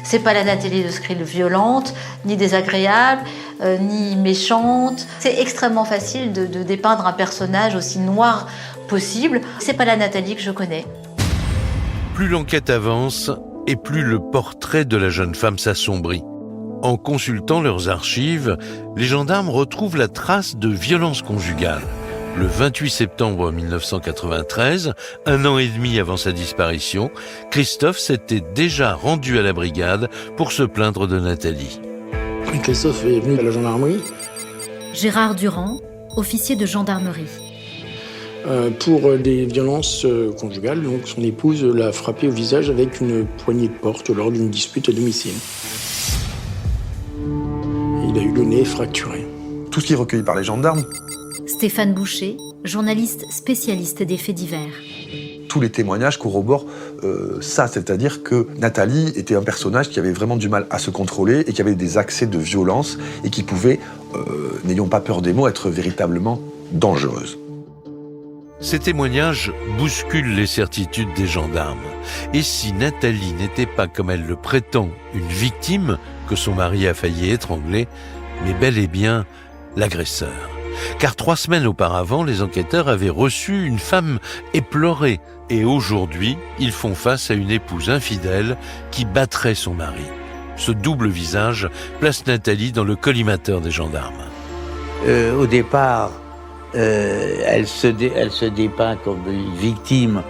C'est pas la Nathalie Lesgrill violente, ni désagréable, ni méchante. C'est extrêmement facile de dépeindre un personnage aussi noir possible. C'est pas la Nathalie que je connais. Plus l'enquête avance, et plus le portrait de la jeune femme s'assombrit. En consultant leurs archives, les gendarmes retrouvent la trace de violences conjugales. Le 28 septembre 1993, un an et demi avant sa disparition, Christophe s'était déjà rendu à la brigade pour se plaindre de Nathalie. Christophe est venu à la gendarmerie. Gérard Durand, officier de gendarmerie. Pour des violences conjugales, donc son épouse l'a frappé au visage avec une poignée de porte lors d'une dispute à domicile. Il a eu le nez fracturé. Tout ce qui est recueilli par les gendarmes. Stéphane Boucher, journaliste spécialiste des faits divers. tous les témoignages corroborent ça, c'est-à-dire que Nathalie était un personnage qui avait vraiment du mal à se contrôler et qui avait des accès de violence et qui pouvait, n'ayons pas peur des mots, être véritablement dangereuse. Ces témoignages bousculent les certitudes des gendarmes. Et si Nathalie n'était pas, comme elle le prétend, une victime que son mari a failli étrangler, mais bel et bien l'agresseur. Car 3 semaines auparavant, les enquêteurs avaient reçu une femme éplorée. Et aujourd'hui, ils font face à une épouse infidèle qui battrait son mari. Ce double visage place Nathalie dans le collimateur des gendarmes. Au départ, elle se dépeint comme une victime,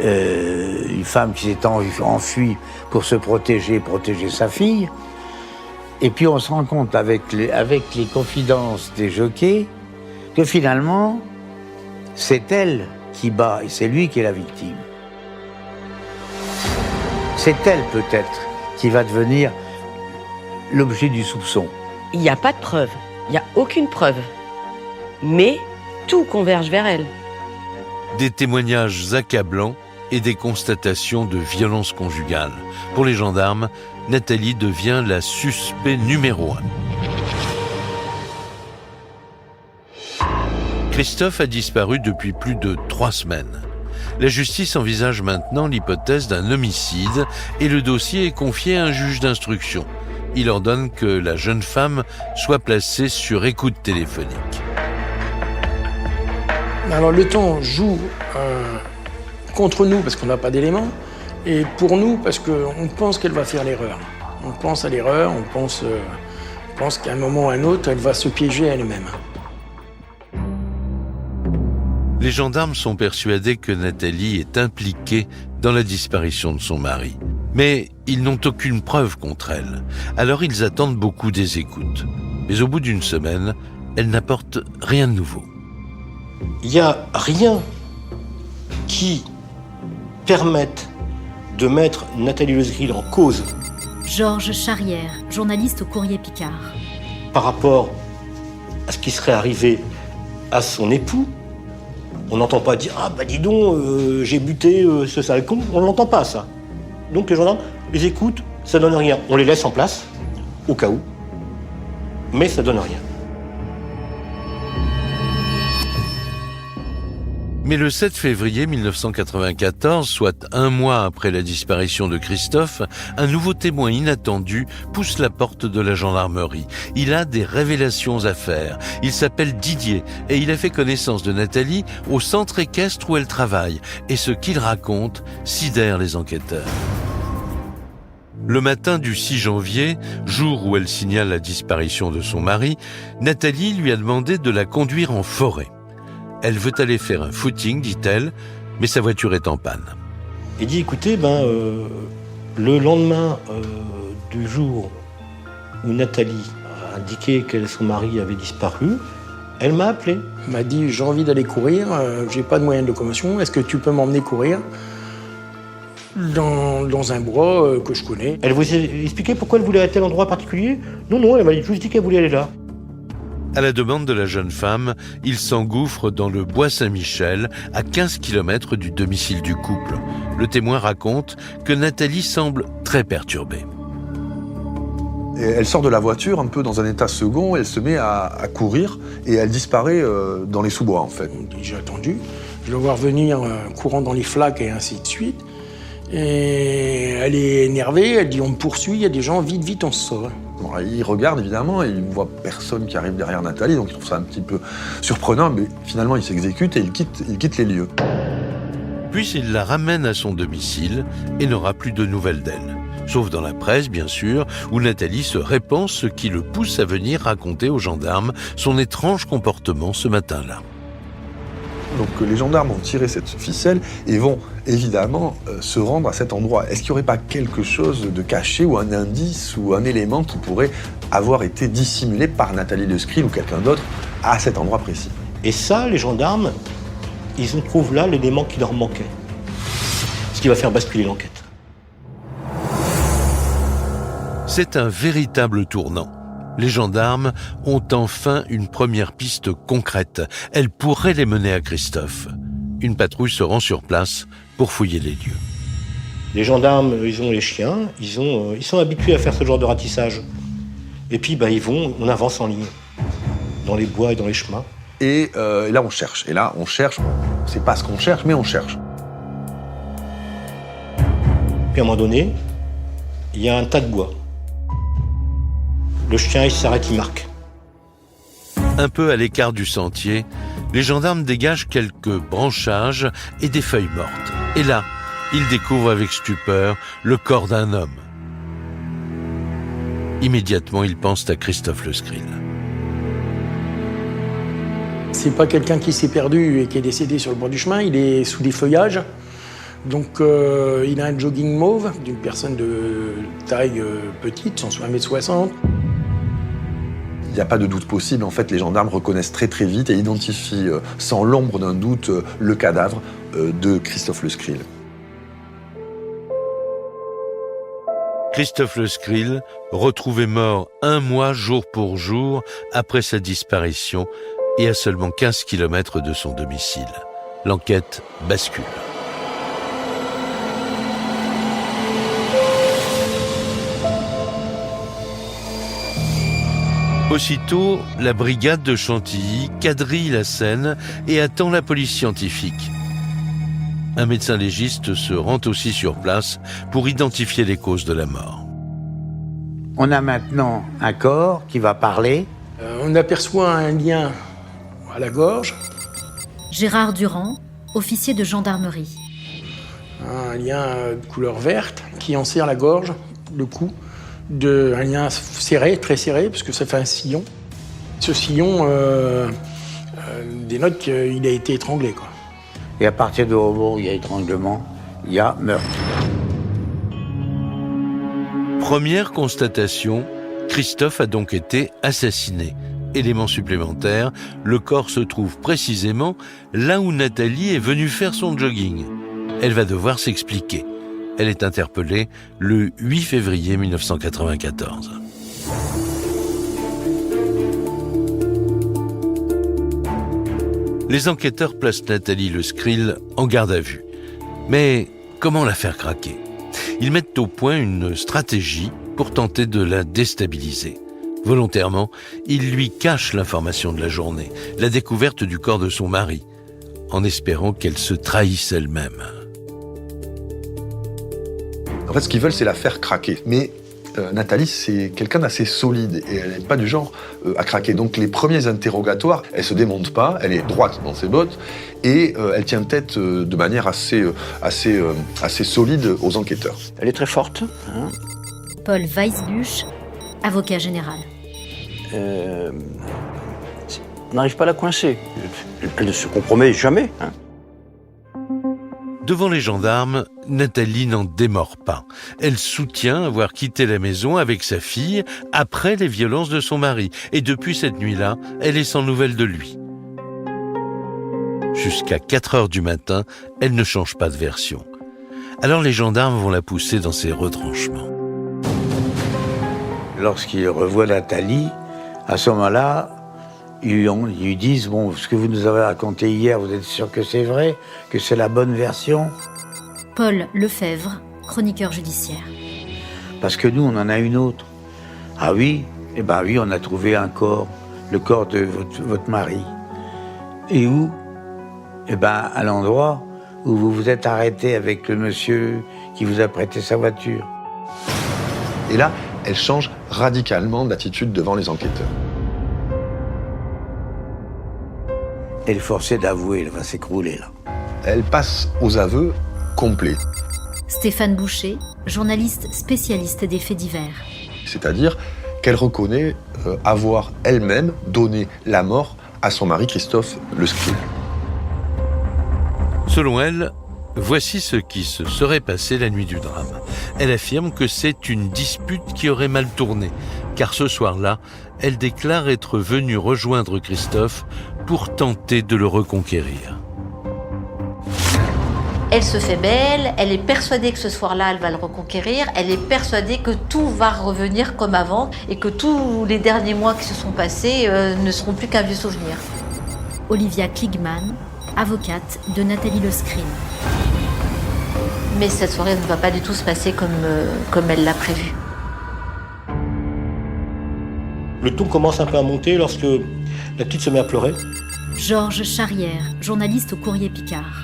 une femme qui s'est enfuie pour se protéger sa fille. Et puis on se rend compte avec les confidences des jockeys que finalement, c'est elle qui bat et c'est lui qui est la victime. C'est elle peut-être qui va devenir l'objet du soupçon. Il n'y a pas de preuve, il n'y a aucune preuve. Mais tout converge vers elle. Des témoignages accablants et des constatations de violence conjugale. Pour les gendarmes, Nathalie devient la suspect numéro 1. Christophe a disparu depuis plus de 3 semaines. La justice envisage maintenant l'hypothèse d'un homicide et le dossier est confié à un juge d'instruction. Il ordonne que la jeune femme soit placée sur écoute téléphonique. Alors le temps joue contre nous parce qu'on n'a pas d'éléments et pour nous parce qu'on pense qu'elle va faire l'erreur. On pense à l'erreur, on pense qu'à un moment ou à un autre, elle va se piéger elle-même. Les gendarmes sont persuadés que Nathalie est impliquée dans la disparition de son mari. Mais ils n'ont aucune preuve contre elle. Alors ils attendent beaucoup des écoutes. Mais au bout d'une semaine, elle n'apporte rien de nouveau. Il n'y a rien qui permette de mettre Nathalie Lesgril en cause. Georges Charrière, journaliste au Courrier Picard. Par rapport à ce qui serait arrivé à son époux, on n'entend pas dire « Ah bah dis donc, j'ai buté ce sale con », on n'entend pas ça. Donc les gendarmes les écoutent, ça donne rien. On les laisse en place, au cas où, mais ça donne rien. Mais le 7 février 1994, soit 1 mois après la disparition de Christophe, un nouveau témoin inattendu pousse la porte de la gendarmerie. Il a des révélations à faire. Il s'appelle Didier et il a fait connaissance de Nathalie au centre équestre où elle travaille. Et ce qu'il raconte sidère les enquêteurs. Le matin du 6 janvier, jour où elle signale la disparition de son mari, Nathalie lui a demandé de la conduire en forêt. Elle veut aller faire un footing, dit-elle, mais sa voiture est en panne. Il dit, écoutez, le lendemain du jour où Nathalie a indiqué que son mari avait disparu, elle m'a appelé. Elle m'a dit, j'ai envie d'aller courir, j'ai pas de moyen de locomotion, est-ce que tu peux m'emmener courir dans un bois que je connais. Elle vous a expliqué pourquoi elle voulait aller à tel endroit particulier? Non, elle m'a juste dit qu'elle voulait aller là. À la demande de la jeune femme, il s'engouffre dans le bois Saint-Michel, à 15 km du domicile du couple. Le témoin raconte que Nathalie semble très perturbée. Et elle sort de la voiture un peu dans un état second, elle se met à courir et elle disparaît dans les sous-bois en fait. J'ai attendu, je la vois revenir courant dans les flaques et ainsi de suite. Et elle est énervée, elle dit on me poursuit, il y a des gens, vite, on se sauve. Bon, il regarde évidemment et il ne voit personne qui arrive derrière Nathalie, donc il trouve ça un petit peu surprenant, mais finalement il s'exécute et il quitte les lieux. Puis il la ramène à son domicile et n'aura plus de nouvelles d'elle. Sauf dans la presse, bien sûr, où Nathalie se répand, ce qui le pousse à venir raconter aux gendarmes son étrange comportement ce matin-là. Donc les gendarmes ont tiré cette ficelle et vont évidemment se rendre à cet endroit. Est-ce qu'il n'y aurait pas quelque chose de caché ou un indice ou un élément qui pourrait avoir été dissimulé par Nathalie Lesgril ou quelqu'un d'autre à cet endroit précis? Et ça, les gendarmes, ils trouvent là l'élément qui leur manquait. Ce qui va faire basculer l'enquête. C'est un véritable tournant. Les gendarmes ont enfin une première piste concrète. Elle pourrait les mener à Christophe. une patrouille se rend sur place pour fouiller les lieux. Les gendarmes, ils ont les chiens, ils sont habitués à faire ce genre de ratissage. Et puis, on avance en ligne, dans les bois et dans les chemins. Et là, on cherche. C'est pas ce qu'on cherche, mais on cherche. Puis à un moment donné, il y a un tas de bois. Le chien, il s'arrête, il marque. Un peu à l'écart du sentier, les gendarmes dégagent quelques branchages et des feuilles mortes. Et là, ils découvrent avec stupeur le corps d'un homme. Immédiatement, ils pensent à Christophe Le Scrill. C'est pas quelqu'un qui s'est perdu et qui est décédé sur le bord du chemin, il est sous des feuillages. Donc il a un jogging mauve d'une personne de taille petite, 1m60. Il n'y a pas de doute possible. En fait, les gendarmes reconnaissent très très vite et identifient sans l'ombre d'un doute le cadavre de Christophe Le Scrill. Christophe Le Scrill, retrouvé mort 1 mois jour pour jour après sa disparition et à seulement 15 km de son domicile. L'enquête bascule. Aussitôt, la brigade de Chantilly quadrille la scène et attend la police scientifique. Un médecin légiste se rend aussi sur place pour identifier les causes de la mort. On a maintenant un corps qui va parler. On aperçoit un lien à la gorge. Gérard Durand, officier de gendarmerie. Un lien de couleur verte qui enserre la gorge, le cou. Un lien serré, très serré, parce que ça fait un sillon. Ce sillon dénote qu'il a été étranglé, quoi. Et à partir du moment où il y a étranglement, il y a meurtre. Première constatation, Christophe a donc été assassiné. Élément supplémentaire, le corps se trouve précisément là où Nathalie est venue faire son jogging. Elle va devoir s'expliquer. Elle est interpellée le 8 février 1994. Les enquêteurs placent Nathalie Le Scrill en garde à vue. Mais comment la faire craquer ? Ils mettent au point une stratégie pour tenter de la déstabiliser. Volontairement, ils lui cachent l'information de la journée, la découverte du corps de son mari, en espérant qu'elle se trahisse elle-même. En fait, ce qu'ils veulent, c'est la faire craquer. Mais Nathalie, c'est quelqu'un d'assez solide et elle n'est pas du genre à craquer. Donc les premiers interrogatoires, elle ne se démonte pas, elle est droite dans ses bottes et elle tient tête de manière assez solide aux enquêteurs. Elle est très forte. Hein. Paul Weisbusch, avocat général. On n'arrive pas à la coincer. Elle ne se compromet jamais. Hein. Devant les gendarmes, Nathalie n'en démord pas. Elle soutient avoir quitté la maison avec sa fille après les violences de son mari. Et depuis cette nuit-là, elle est sans nouvelles de lui. Jusqu'à 4 heures du matin, elle ne change pas de version. Alors les gendarmes vont la pousser dans ses retranchements. Lorsqu'ils revoient Nathalie, à ce moment-là, ils lui disent « Bon, ce que vous nous avez raconté hier, vous êtes sûr que c'est vrai, que c'est la bonne version ?» Paul Lefebvre, chroniqueur judiciaire. Parce que nous, on en a une autre. Ah oui ? Eh bien oui, on a trouvé un corps, le corps de votre mari. Et où ? Eh bien, à l'endroit où vous vous êtes arrêté avec le monsieur qui vous a prêté sa voiture. Et là, elle change radicalement d'attitude devant les enquêteurs. Elle est forcée d'avouer, elle va s'écrouler là. Elle passe aux aveux complets. Stéphane Boucher, journaliste spécialiste des faits divers. C'est-à-dire qu'elle reconnaît avoir elle-même donné la mort à son mari Christophe Le Scrill. Selon elle, voici ce qui se serait passé la nuit du drame. Elle affirme que c'est une dispute qui aurait mal tourné, car ce soir-là, elle déclare être venue rejoindre Christophe pour tenter de le reconquérir. Elle se fait belle, elle est persuadée que ce soir-là, elle va le reconquérir, elle est persuadée que tout va revenir comme avant et que tous les derniers mois qui se sont passés ne seront plus qu'un vieux souvenir. Olivia Kligman, avocate de Nathalie Lescrine. Mais cette soirée ne va pas du tout se passer comme elle l'a prévu. Le ton commence un peu à monter lorsque la petite se met à pleurer. Georges Charrière, journaliste au Courrier Picard.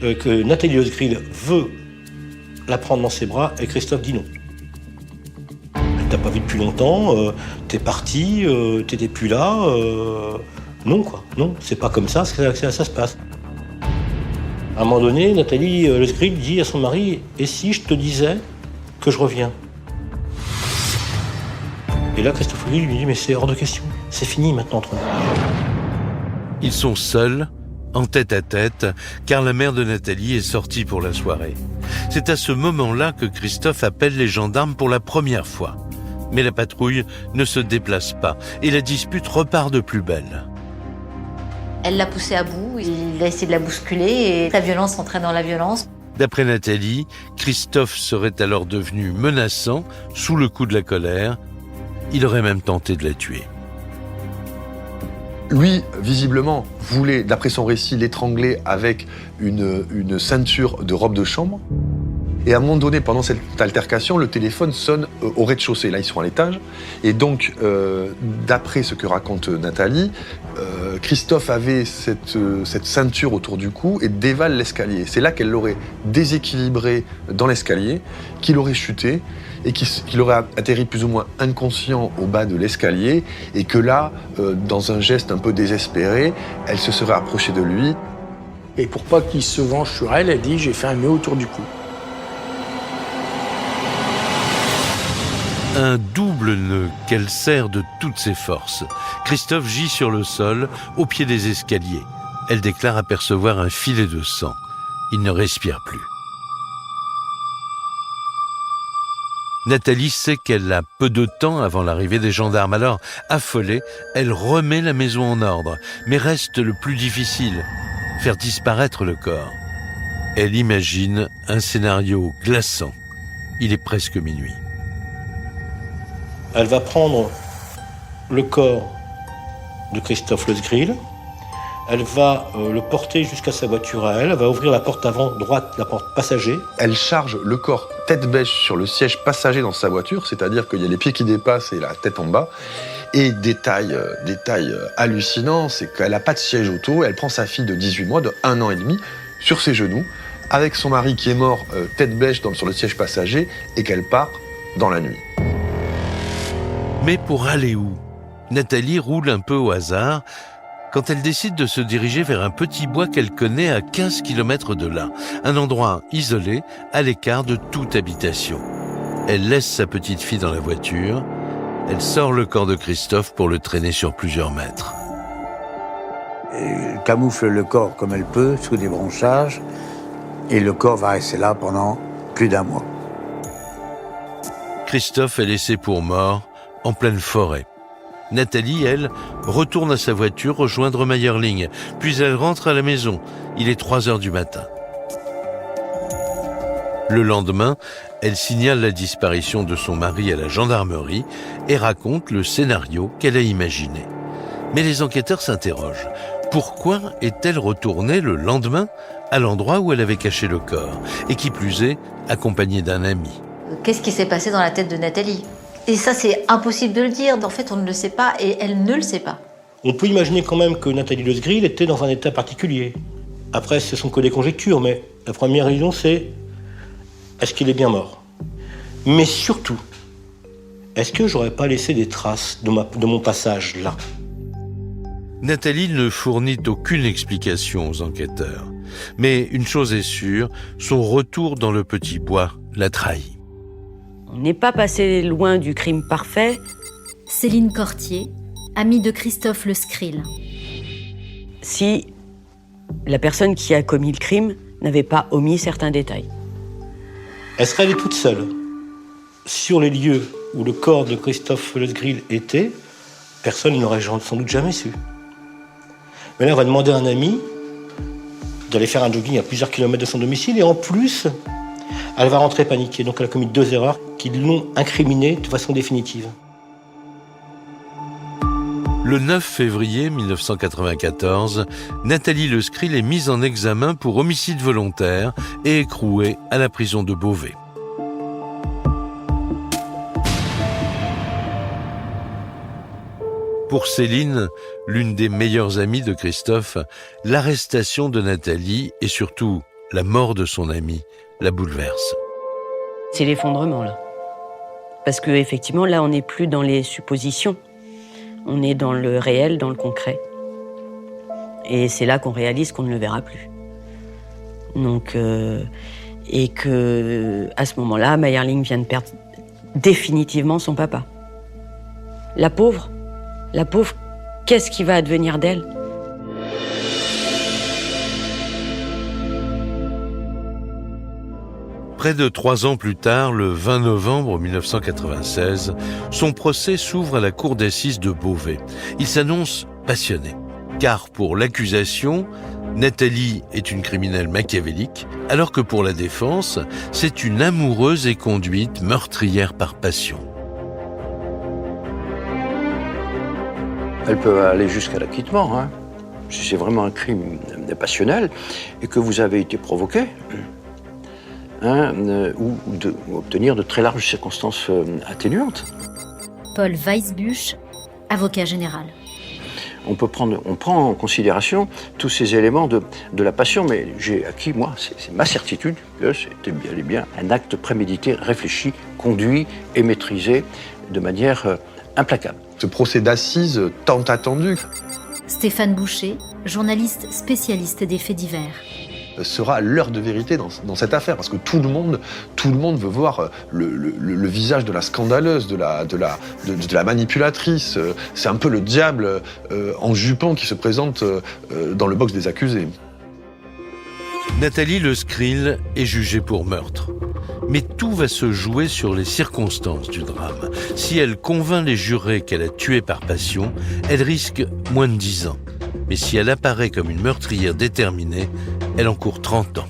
Que Nathalie Lescrine veut la prendre dans ses bras et Christophe dit non. Elle t'a pas vu depuis longtemps, t'es parti, t'étais plus là. Non, quoi. Non, c'est pas comme ça, ça se passe. À un moment donné, Nathalie Lescrine dit à son mari « Et si je te disais que je reviens ?» Et là, Christophe lui dit « Mais c'est hors de question, c'est fini maintenant entre nous. » Ils sont seuls, en tête à tête, car la mère de Nathalie est sortie pour la soirée. C'est à ce moment-là que Christophe appelle les gendarmes pour la première fois. Mais la patrouille ne se déplace pas et la dispute repart de plus belle. Elle l'a poussée à bout, il a essayé de la bousculer et la violence entrait dans la violence. D'après Nathalie, Christophe serait alors devenu menaçant, sous le coup de la colère. Il aurait même tenté de la tuer. Lui, visiblement, voulait, d'après son récit, l'étrangler avec une ceinture de robe de chambre. Et à un moment donné, pendant cette altercation, le téléphone sonne au rez-de-chaussée. Là, ils sont à l'étage. Et donc, d'après ce que raconte Nathalie, Christophe avait cette ceinture autour du cou et dévale l'escalier. C'est là qu'elle l'aurait déséquilibré dans l'escalier, qu'il aurait chuté et qu'il aurait atterri plus ou moins inconscient au bas de l'escalier et que là, dans un geste un peu désespéré, elle se serait approchée de lui. Et pour pas qu'il se venge sur elle, elle dit « J'ai fait un nœud autour du cou ». Un double nœud qu'elle serre de toutes ses forces. Christophe gît sur le sol, au pied des escaliers. Elle déclare apercevoir un filet de sang. Il ne respire plus. Nathalie sait qu'elle a peu de temps avant l'arrivée des gendarmes. Alors, affolée, elle remet la maison en ordre. Mais reste le plus difficile, faire disparaître le corps. Elle imagine un scénario glaçant. Il est presque minuit. Elle va prendre le corps de Christophe Lescrine, elle va le porter jusqu'à sa voiture à elle, elle va ouvrir la porte avant droite, la porte passager. Elle charge le corps tête bêche sur le siège passager dans sa voiture, c'est-à-dire qu'il y a les pieds qui dépassent et la tête en bas. Et détail hallucinant, c'est qu'elle n'a pas de siège auto, elle prend sa fille de 18 mois, de 1 an et demi, sur ses genoux, avec son mari qui est mort tête bêche sur le siège passager, et qu'elle part dans la nuit. Mais pour aller où? Nathalie roule un peu au hasard quand elle décide de se diriger vers un petit bois qu'elle connaît à 15 km de là, un endroit isolé, à l'écart de toute habitation. Elle laisse sa petite fille dans la voiture, elle sort le corps de Christophe pour le traîner sur plusieurs mètres. Elle camoufle le corps comme elle peut, sous des branchages, et le corps va rester là pendant plus d'1 mois. Christophe est laissé pour mort en pleine forêt. Nathalie, elle, retourne à sa voiture rejoindre Mayerling, puis elle rentre à la maison. Il est 3h du matin. Le lendemain, elle signale la disparition de son mari à la gendarmerie et raconte le scénario qu'elle a imaginé. Mais les enquêteurs s'interrogent. Pourquoi est-elle retournée le lendemain à l'endroit où elle avait caché le corps, et qui plus est, accompagnée d'un ami? Qu'est-ce qui s'est passé dans la tête de Nathalie? Et ça, c'est impossible de le dire. En fait, on ne le sait pas et elle ne le sait pas. On peut imaginer quand même que Nathalie Lescrine était dans un état particulier. Après, ce sont que des conjectures, mais la première raison, c'est est-ce qu'il est bien mort? Mais surtout, est-ce que j'aurais pas laissé des traces de mon passage là? Nathalie ne fournit aucune explication aux enquêteurs. Mais une chose est sûre, son retour dans le petit bois l'a trahi. On n'est pas passé loin du crime parfait. Céline Cortier, amie de Christophe Lescrine. Si la personne qui a commis le crime n'avait pas omis certains détails. Elle serait allée toute seule sur les lieux où le corps de Christophe Lescrine était, personne ne l'aurait sans doute jamais su. Mais là, on va demander à un ami d'aller faire un jogging à plusieurs kilomètres de son domicile et en plus, elle va rentrer paniquée. Donc elle a commis 2 erreurs qui l'ont incriminée de façon définitive. Le 9 février 1994, Nathalie Lescril est mise en examen pour homicide volontaire et écrouée à la prison de Beauvais. Pour Céline, l'une des meilleures amies de Christophe, l'arrestation de Nathalie et surtout la mort de son amie la bouleverse. C'est l'effondrement, là. Parce qu'effectivement, là, on n'est plus dans les suppositions. On est dans le réel, dans le concret. Et c'est là qu'on réalise qu'on ne le verra plus. Donc, et que, à ce moment-là, Mayerling vient de perdre définitivement son papa. La pauvre, qu'est-ce qui va advenir d'elle ? Près de 3 ans plus tard, le 20 novembre 1996, son procès s'ouvre à la cour d'assises de Beauvais. Il s'annonce passionné, car pour l'accusation, Nathalie est une criminelle machiavélique, alors que pour la défense, c'est une amoureuse et conduite meurtrière par passion. Elle peut aller jusqu'à l'acquittement, hein. Si c'est vraiment un crime passionnel et que vous avez été provoqué, ou obtenir de très larges circonstances atténuantes. Paul Weisbusch, avocat général. On prend en considération tous ces éléments de la passion, mais j'ai acquis, moi, c'est ma certitude que c'était bel et bien un acte prémédité, réfléchi, conduit et maîtrisé de manière implacable. Ce procès d'assises tant attendu. Stéphane Boucher, journaliste spécialiste des faits divers. Sera l'heure de vérité dans cette affaire, parce que tout le monde veut voir le visage de la scandaleuse, de la manipulatrice. C'est un peu le diable en jupon qui se présente dans le box des accusés. Nathalie Lescril est jugée pour meurtre. Mais tout va se jouer sur les circonstances du drame. Si elle convainc les jurés qu'elle a tué par passion, elle risque moins de 10 ans. Mais si elle apparaît comme une meurtrière déterminée, elle encourt 30 ans.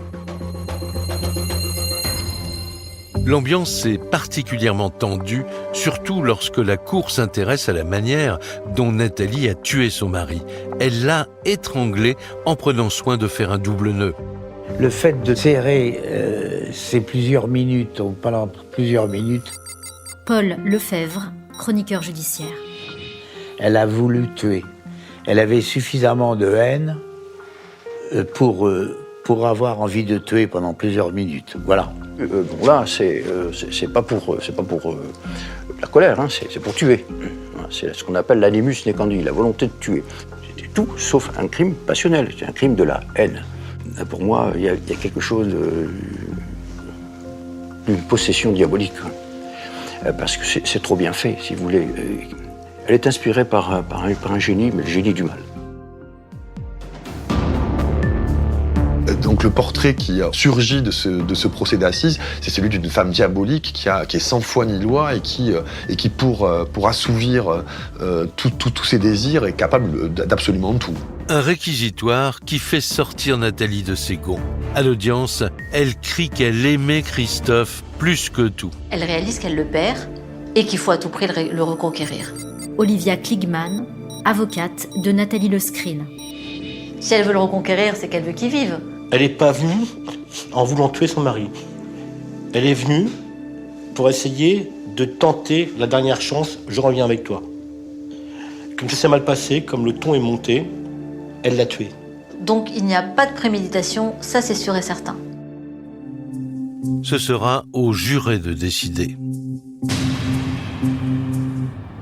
L'ambiance est particulièrement tendue, surtout lorsque la cour s'intéresse à la manière dont Nathalie a tué son mari. Elle l'a étranglé en prenant soin de faire un double nœud. Le fait de serrer ces plusieurs minutes, pendant plusieurs minutes... Paul Lefebvre, chroniqueur judiciaire. Elle a voulu tuer. Elle avait suffisamment de haine pour avoir envie de tuer pendant plusieurs minutes. Voilà. Bon là, c'est pas pour la colère, hein, c'est pour tuer. C'est ce qu'on appelle l'animus necandi, la volonté de tuer. C'est tout sauf un crime passionnel, c'est un crime de la haine. Pour moi, il y a quelque chose d'une possession diabolique. Parce que c'est trop bien fait, si vous voulez. Elle est inspirée par un génie, mais le génie du mal. Donc le portrait qui surgit de ce procès d'assises, c'est celui d'une femme diabolique qui est sans foi ni loi et qui pour assouvir tous ses désirs est capable d'absolument tout. Un réquisitoire qui fait sortir Nathalie de ses gonds. À l'audience, elle crie qu'elle aimait Christophe plus que tout. Elle réalise qu'elle le perd et qu'il faut à tout prix le reconquérir. Olivia Kligman, avocate de Nathalie Lescril. Si elle veut le reconquérir, c'est qu'elle veut qu'il vive. Elle n'est pas venue en voulant tuer son mari. Elle est venue pour essayer de tenter la dernière chance, je reviens avec toi. Comme ça s'est mal passé, comme le ton est monté, elle l'a tué. Donc il n'y a pas de préméditation, ça c'est sûr et certain. Ce sera aux jurés de décider.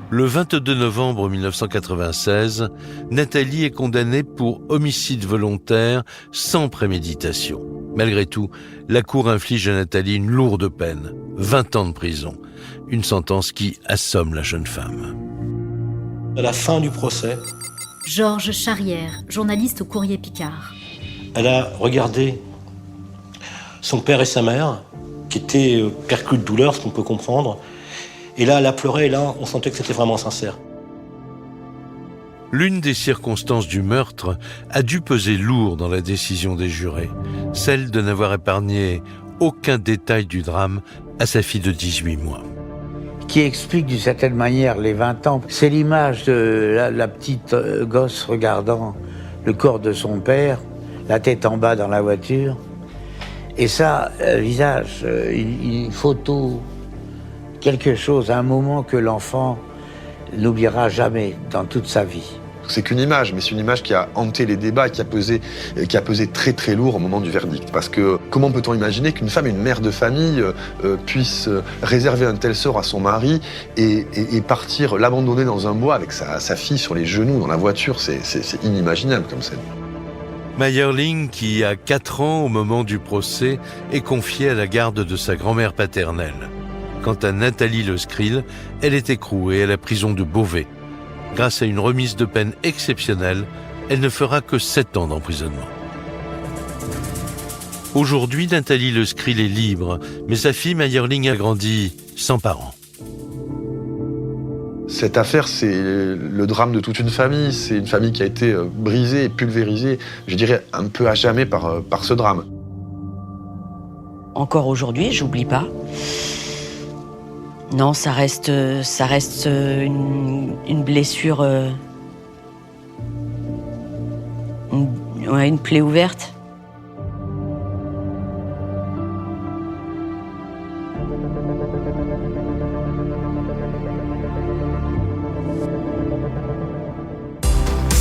Le 22 novembre 1996, Nathalie est condamnée pour homicide volontaire sans préméditation. Malgré tout, la cour inflige à Nathalie une lourde peine, 20 ans de prison, une sentence qui assomme la jeune femme. À la fin du procès, Georges Charrière, journaliste au Courrier Picard. Elle a regardé son père et sa mère, qui étaient perclus de douleur, ce qu'on peut comprendre. Et là, elle a pleuré, et là, on sentait que c'était vraiment sincère. L'une des circonstances du meurtre a dû peser lourd dans la décision des jurés, celle de n'avoir épargné aucun détail du drame à sa fille de 18 mois. qui explique d'une certaine manière les 20 ans. C'est l'image de la petite gosse regardant le corps de son père, la tête en bas dans la voiture. Et ça, visage, une photo, quelque chose, un moment que l'enfant n'oubliera jamais dans toute sa vie. C'est qu'une image, mais c'est une image qui a hanté les débats, qui a pesé très très lourd au moment du verdict. Parce que comment peut-on imaginer qu'une femme, une mère de famille, puisse réserver un tel sort à son mari et partir l'abandonner dans un bois avec sa fille sur les genoux dans la voiture, c'est inimaginable comme scène. Mayerling, qui a 4 ans au moment du procès, est confiée à la garde de sa grand-mère paternelle. Quant à Nathalie Le Skrill, elle est écrouée à la prison de Beauvais. Grâce à une remise de peine exceptionnelle, elle ne fera que 7 ans d'emprisonnement. Aujourd'hui, Nathalie Le Skrill est libre, mais sa fille Mayerling a grandi sans parents. Cette affaire, c'est le drame de toute une famille. C'est une famille qui a été brisée et pulvérisée, je dirais, un peu à jamais par ce drame. Encore aujourd'hui, j'oublie pas. Non, ça reste une blessure, une plaie ouverte.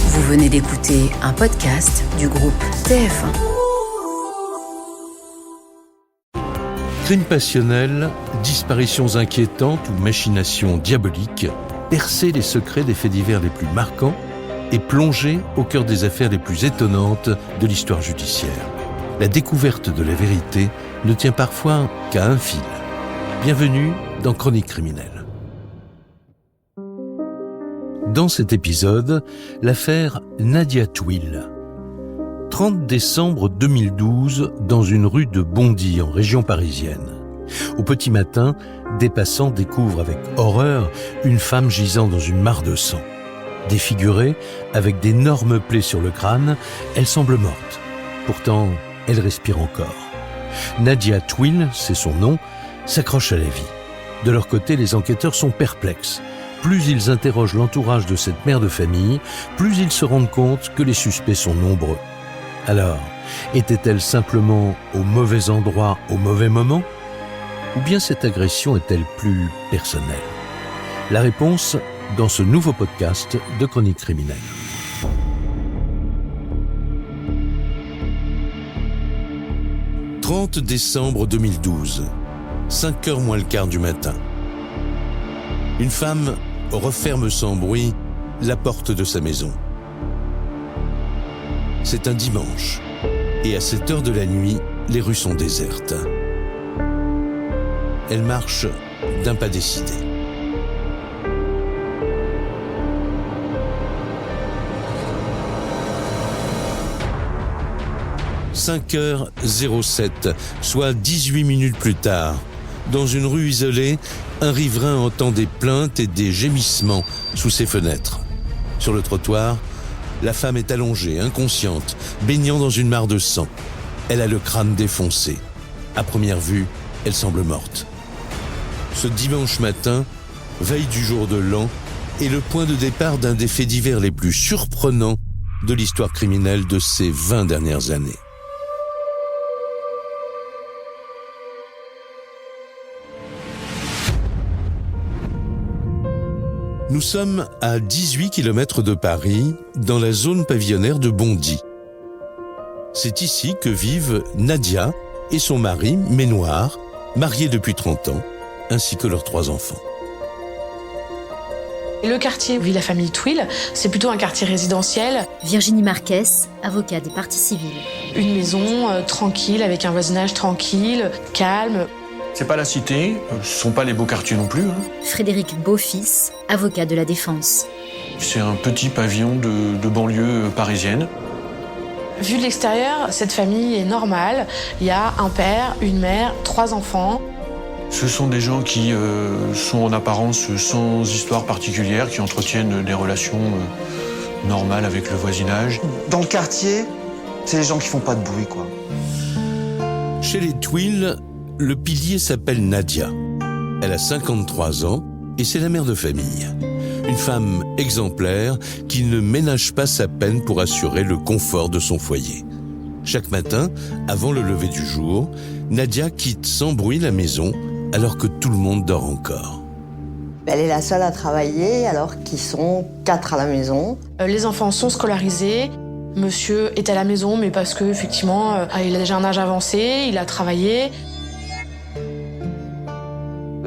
Vous venez d'écouter un podcast du groupe TF1. Crime passionnel, disparitions inquiétantes ou machinations diaboliques, percer les secrets des faits divers les plus marquants et plonger au cœur des affaires les plus étonnantes de l'histoire judiciaire. La découverte de la vérité ne tient parfois qu'à un fil. Bienvenue dans Chronique criminelle. Dans cet épisode, l'affaire Nadia Twill. 30 décembre 2012, dans une rue de Bondy, en région parisienne. Au petit matin, des passants découvrent avec horreur une femme gisant dans une mare de sang. Défigurée, avec d'énormes plaies sur le crâne, elle semble morte. Pourtant, elle respire encore. Nadia Twill, c'est son nom, s'accroche à la vie. De leur côté, les enquêteurs sont perplexes. Plus ils interrogent l'entourage de cette mère de famille, plus ils se rendent compte que les suspects sont nombreux. Alors, était-elle simplement au mauvais endroit au mauvais moment ? Ou bien cette agression est-elle plus personnelle ? La réponse dans ce nouveau podcast de Chronique criminelle. « 30 décembre 2012, 5h moins le quart du matin. Une femme referme sans bruit la porte de sa maison. C'est un dimanche, et à cette heure de la nuit, les rues sont désertes. Elle marche d'un pas décidé. « 5h07, soit 18 minutes plus tard, dans une rue isolée, un riverain entend des plaintes et des gémissements sous ses fenêtres. Sur le trottoir, la femme est allongée, inconsciente, baignant dans une mare de sang. Elle a le crâne défoncé. À première vue, elle semble morte. Ce dimanche matin, veille du jour de l'an, est le point de départ d'un des faits divers les plus surprenants de l'histoire criminelle de ces 20 dernières années. Nous sommes à 18 km de Paris, dans la zone pavillonnaire de Bondy. C'est ici que vivent Nadia et son mari, Ménoir, mariés depuis 30 ans, ainsi que leurs 3 enfants. Le quartier où vit la famille Twill, c'est plutôt un quartier résidentiel. Virginie Marquez, avocate des parties civiles. Une maison tranquille, avec un voisinage tranquille, calme. C'est pas la cité, ce sont pas les beaux quartiers non plus. Frédéric Beaufils, avocat de la défense. C'est un petit pavillon de banlieue parisienne. Vu de l'extérieur, cette famille est normale. Il y a un père, une mère, 3 enfants. Ce sont des gens qui sont en apparence sans histoire particulière, qui entretiennent des relations normales avec le voisinage. Dans le quartier, c'est les gens qui font pas de bruit, quoi. Chez les Twill, le pilier s'appelle Nadia. Elle a 53 ans, Et c'est la mère de famille. Une femme exemplaire qui ne ménage pas sa peine pour assurer le confort de son foyer. Chaque matin, avant le lever du jour, Nadia quitte sans bruit la maison alors que tout le monde dort encore. Elle est la seule à travailler alors qu'ils sont 4 à la maison. Les enfants sont scolarisés. Monsieur est à la maison, mais parce qu'effectivement, il a déjà un âge avancé, il a travaillé.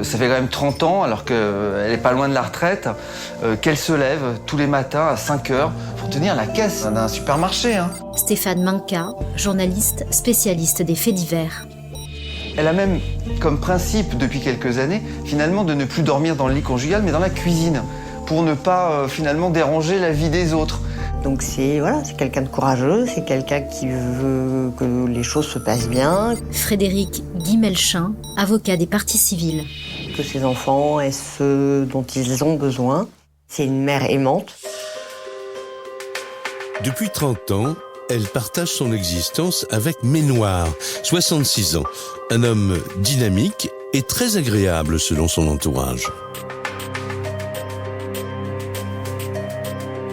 Ça fait quand même 30 ans, alors qu'elle n'est pas loin de la retraite, qu'elle se lève tous les matins à 5 heures pour tenir la caisse d'un supermarché. Stéphane Manka, journaliste spécialiste des faits divers. Elle a même comme principe, depuis quelques années, finalement, de ne plus dormir dans le lit conjugal, mais dans la cuisine, pour ne pas finalement déranger la vie des autres. Donc c'est quelqu'un de courageux, c'est quelqu'un qui veut que les choses se passent bien. Frédéric Guimelchin, avocat des parties civiles. Que ses enfants aient ce dont ils ont besoin. C'est une mère aimante. Depuis 30 ans, elle partage son existence avec Ménoir, 66 ans, un homme dynamique et très agréable selon son entourage.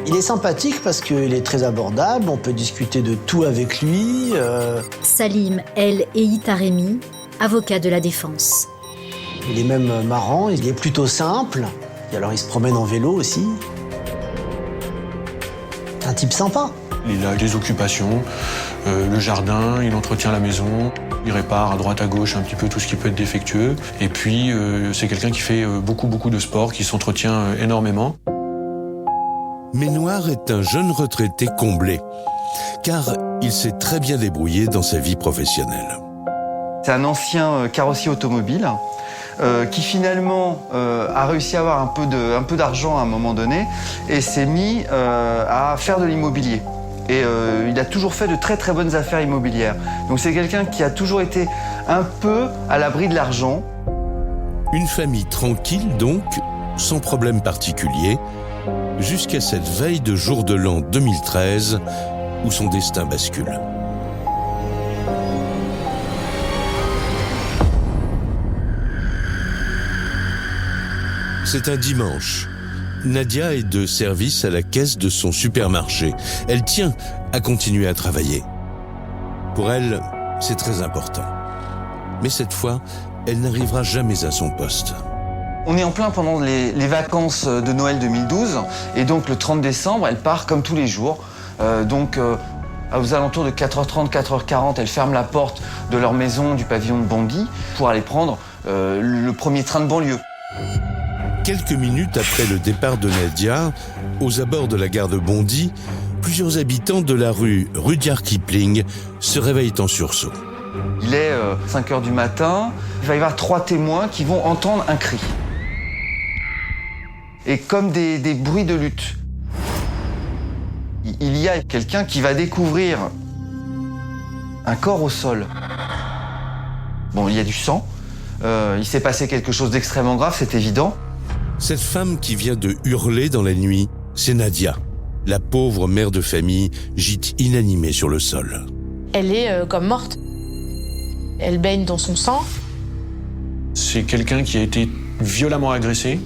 Il est sympathique parce qu'il est très abordable, on peut discuter de tout avec lui. Salim El Eitaremi, avocat de la défense. Il est même marrant, il est plutôt simple. Et alors il se promène en vélo aussi. C'est un type sympa. Il a des occupations, le jardin, il entretient la maison, il répare à droite à gauche un petit peu tout ce qui peut être défectueux. Et puis c'est quelqu'un qui fait beaucoup de sport, qui s'entretient énormément. Ménoir est un jeune retraité comblé, car il s'est très bien débrouillé dans sa vie professionnelle. C'est un ancien carrossier automobile qui finalement a réussi à avoir un peu d'argent à un moment donné et s'est mis à faire de l'immobilier. Et il a toujours fait de très bonnes affaires immobilières. Donc c'est quelqu'un qui a toujours été un peu à l'abri de l'argent. Une famille tranquille donc, sans problème particulier, jusqu'à cette veille de jour de l'an 2013 où son destin bascule. C'est un dimanche. Nadia est de service à la caisse de son supermarché. Elle tient à continuer à travailler. Pour elle, c'est très important. Mais cette fois, elle n'arrivera jamais à son poste. On est en plein pendant les vacances de Noël 2012 et donc le 30 décembre, elle part comme tous les jours. Aux alentours de 4h30, 4h40, elle ferme la porte de leur maison du pavillon de Bondy pour aller prendre le premier train de banlieue. Quelques minutes après le départ de Nadia, aux abords de la gare de Bondy, plusieurs habitants de la rue Rudyard Kipling se réveillent en sursaut. Il est 5h du matin, il va y avoir 3 témoins qui vont entendre un cri. Et comme des bruits de lutte. Il y a quelqu'un qui va découvrir un corps au sol. Bon, il y a du sang, il s'est passé quelque chose d'extrêmement grave, c'est évident. Cette femme qui vient de hurler dans la nuit, c'est Nadia, la pauvre mère de famille, gîte inanimée sur le sol. Elle est comme morte. Elle baigne dans son sang. C'est quelqu'un qui a été violemment agressé,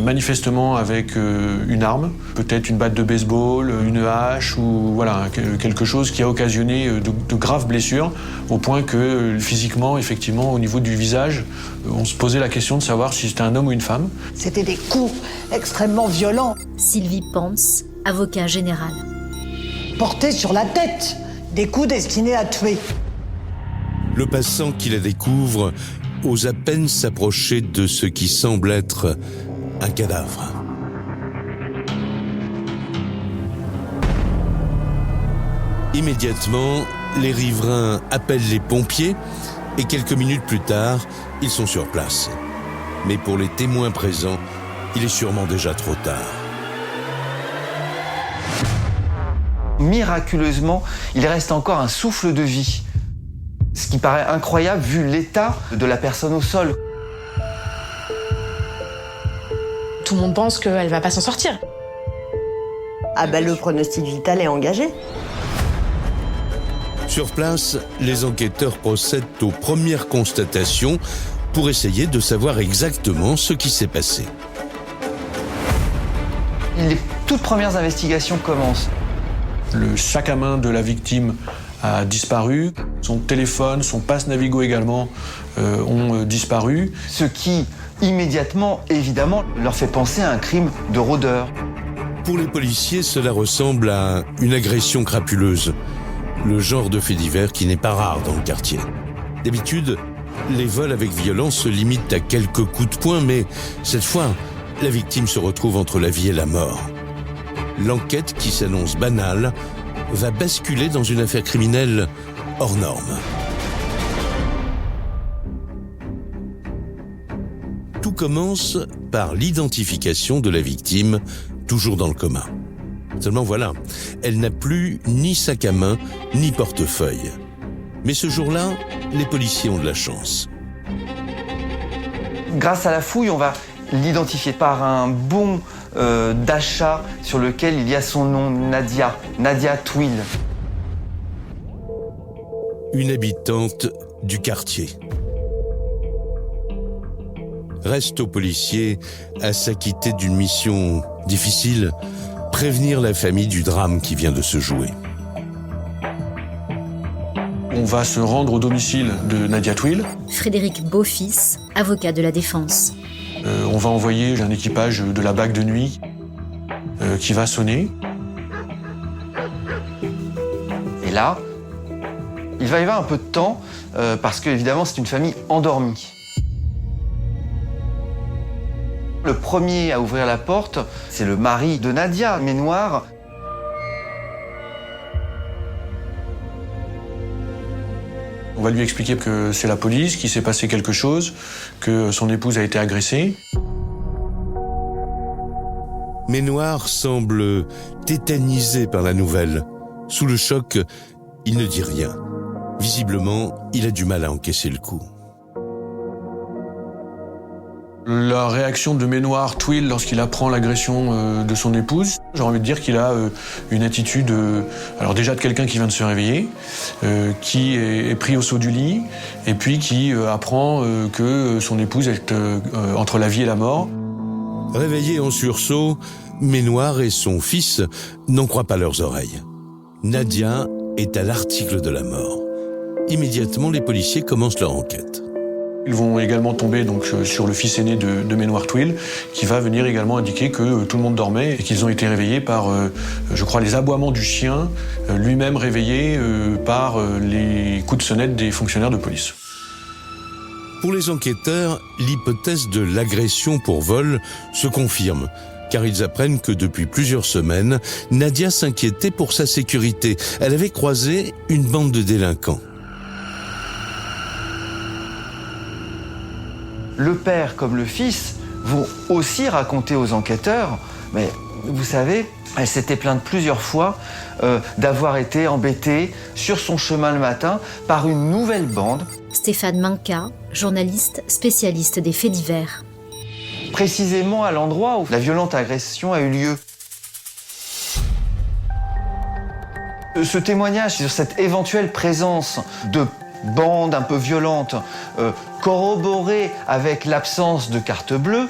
manifestement avec une arme, peut-être une batte de baseball, une hache ou voilà, quelque chose qui a occasionné de graves blessures, au point que physiquement, effectivement, au niveau du visage, on se posait la question de savoir si c'était un homme ou une femme. C'était des coups extrêmement violents. Sylvie Pence, avocat général. Portés sur la tête, des coups destinés à tuer. Le passant qui la découvre ose à peine s'approcher de ce qui semble être un cadavre. Immédiatement, les riverains appellent les pompiers et quelques minutes plus tard, ils sont sur place. Mais pour les témoins présents, il est sûrement déjà trop tard. Miraculeusement, il reste encore un souffle de vie. Ce qui paraît incroyable vu l'état de la personne au sol. Tout le monde pense qu'elle va pas s'en sortir. Ah ben le pronostic vital est engagé. Sur place, les enquêteurs procèdent aux premières constatations pour essayer de savoir exactement ce qui s'est passé. Les toutes premières investigations commencent. Le sac à main de la victime a disparu, son téléphone, son passe Navigo également ont disparu. Ce qui, immédiatement, évidemment, leur fait penser à un crime de rôdeur. Pour les policiers, cela ressemble à une agression crapuleuse, le genre de fait divers qui n'est pas rare dans le quartier. D'habitude, les vols avec violence se limitent à quelques coups de poing, mais cette fois, la victime se retrouve entre la vie et la mort. L'enquête, qui s'annonce banale, va basculer dans une affaire criminelle hors norme. Tout commence par l'identification de la victime, toujours dans le coma. Seulement voilà, elle n'a plus ni sac à main, ni portefeuille. Mais ce jour-là, les policiers ont de la chance. Grâce à la fouille, on va l'identifier par un bon d'achat sur lequel il y a son nom, Nadia Twill. Une habitante du quartier. Reste aux policiers à s'acquitter d'une mission difficile, prévenir la famille du drame qui vient de se jouer. On va se rendre au domicile de Nadia Twill. Frédéric Beaufils, avocat de la défense. On va envoyer un équipage de la BAC de nuit qui va sonner. Et là, il va y avoir un peu de temps parce qu'évidemment, c'est une famille endormie. Le premier à ouvrir la porte, c'est le mari de Nadia, Ménoir. On va lui expliquer que c'est la police, qu'il s'est passé quelque chose, que son épouse a été agressée. Ménoir semble tétanisé par la nouvelle. Sous le choc, il ne dit rien. Visiblement, il a du mal à encaisser le coup. La réaction de Ménoir Twill lorsqu'il apprend l'agression de son épouse, j'ai envie de dire qu'il a une attitude, alors déjà de quelqu'un qui vient de se réveiller, qui est pris au saut du lit, et puis qui apprend que son épouse est entre la vie et la mort. Réveillés en sursaut, Ménoir et son fils n'en croient pas leurs oreilles. Nadia est à l'article de la mort. Immédiatement, les policiers commencent leur enquête. Ils vont également tomber donc sur le fils aîné de Ménoir Twill, qui va venir également indiquer que tout le monde dormait et qu'ils ont été réveillés par, je crois, les aboiements du chien, lui-même réveillé par les coups de sonnette des fonctionnaires de police. Pour les enquêteurs, l'hypothèse de l'agression pour vol se confirme, car ils apprennent que depuis plusieurs semaines, Nadia s'inquiétait pour sa sécurité. Elle avait croisé une bande de délinquants. Le père comme le fils vont aussi raconter aux enquêteurs, mais vous savez, elle s'était plainte plusieurs fois d'avoir été embêtée sur son chemin le matin par une nouvelle bande. Stéphane Manka, journaliste spécialiste des faits divers. Précisément à l'endroit où la violente agression a eu lieu. Ce témoignage sur cette éventuelle présence de bande un peu violente, corroborée avec l'absence de carte bleue,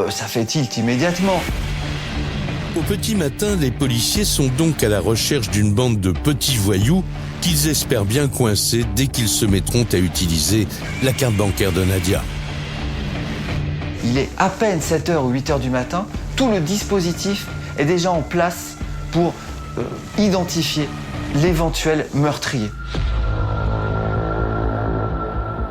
ça fait tilt immédiatement. Au petit matin, les policiers sont donc à la recherche d'une bande de petits voyous qu'ils espèrent bien coincer dès qu'ils se mettront à utiliser la carte bancaire de Nadia. Il est à peine 7h ou 8h du matin, tout le dispositif est déjà en place pour identifier l'éventuel meurtrier.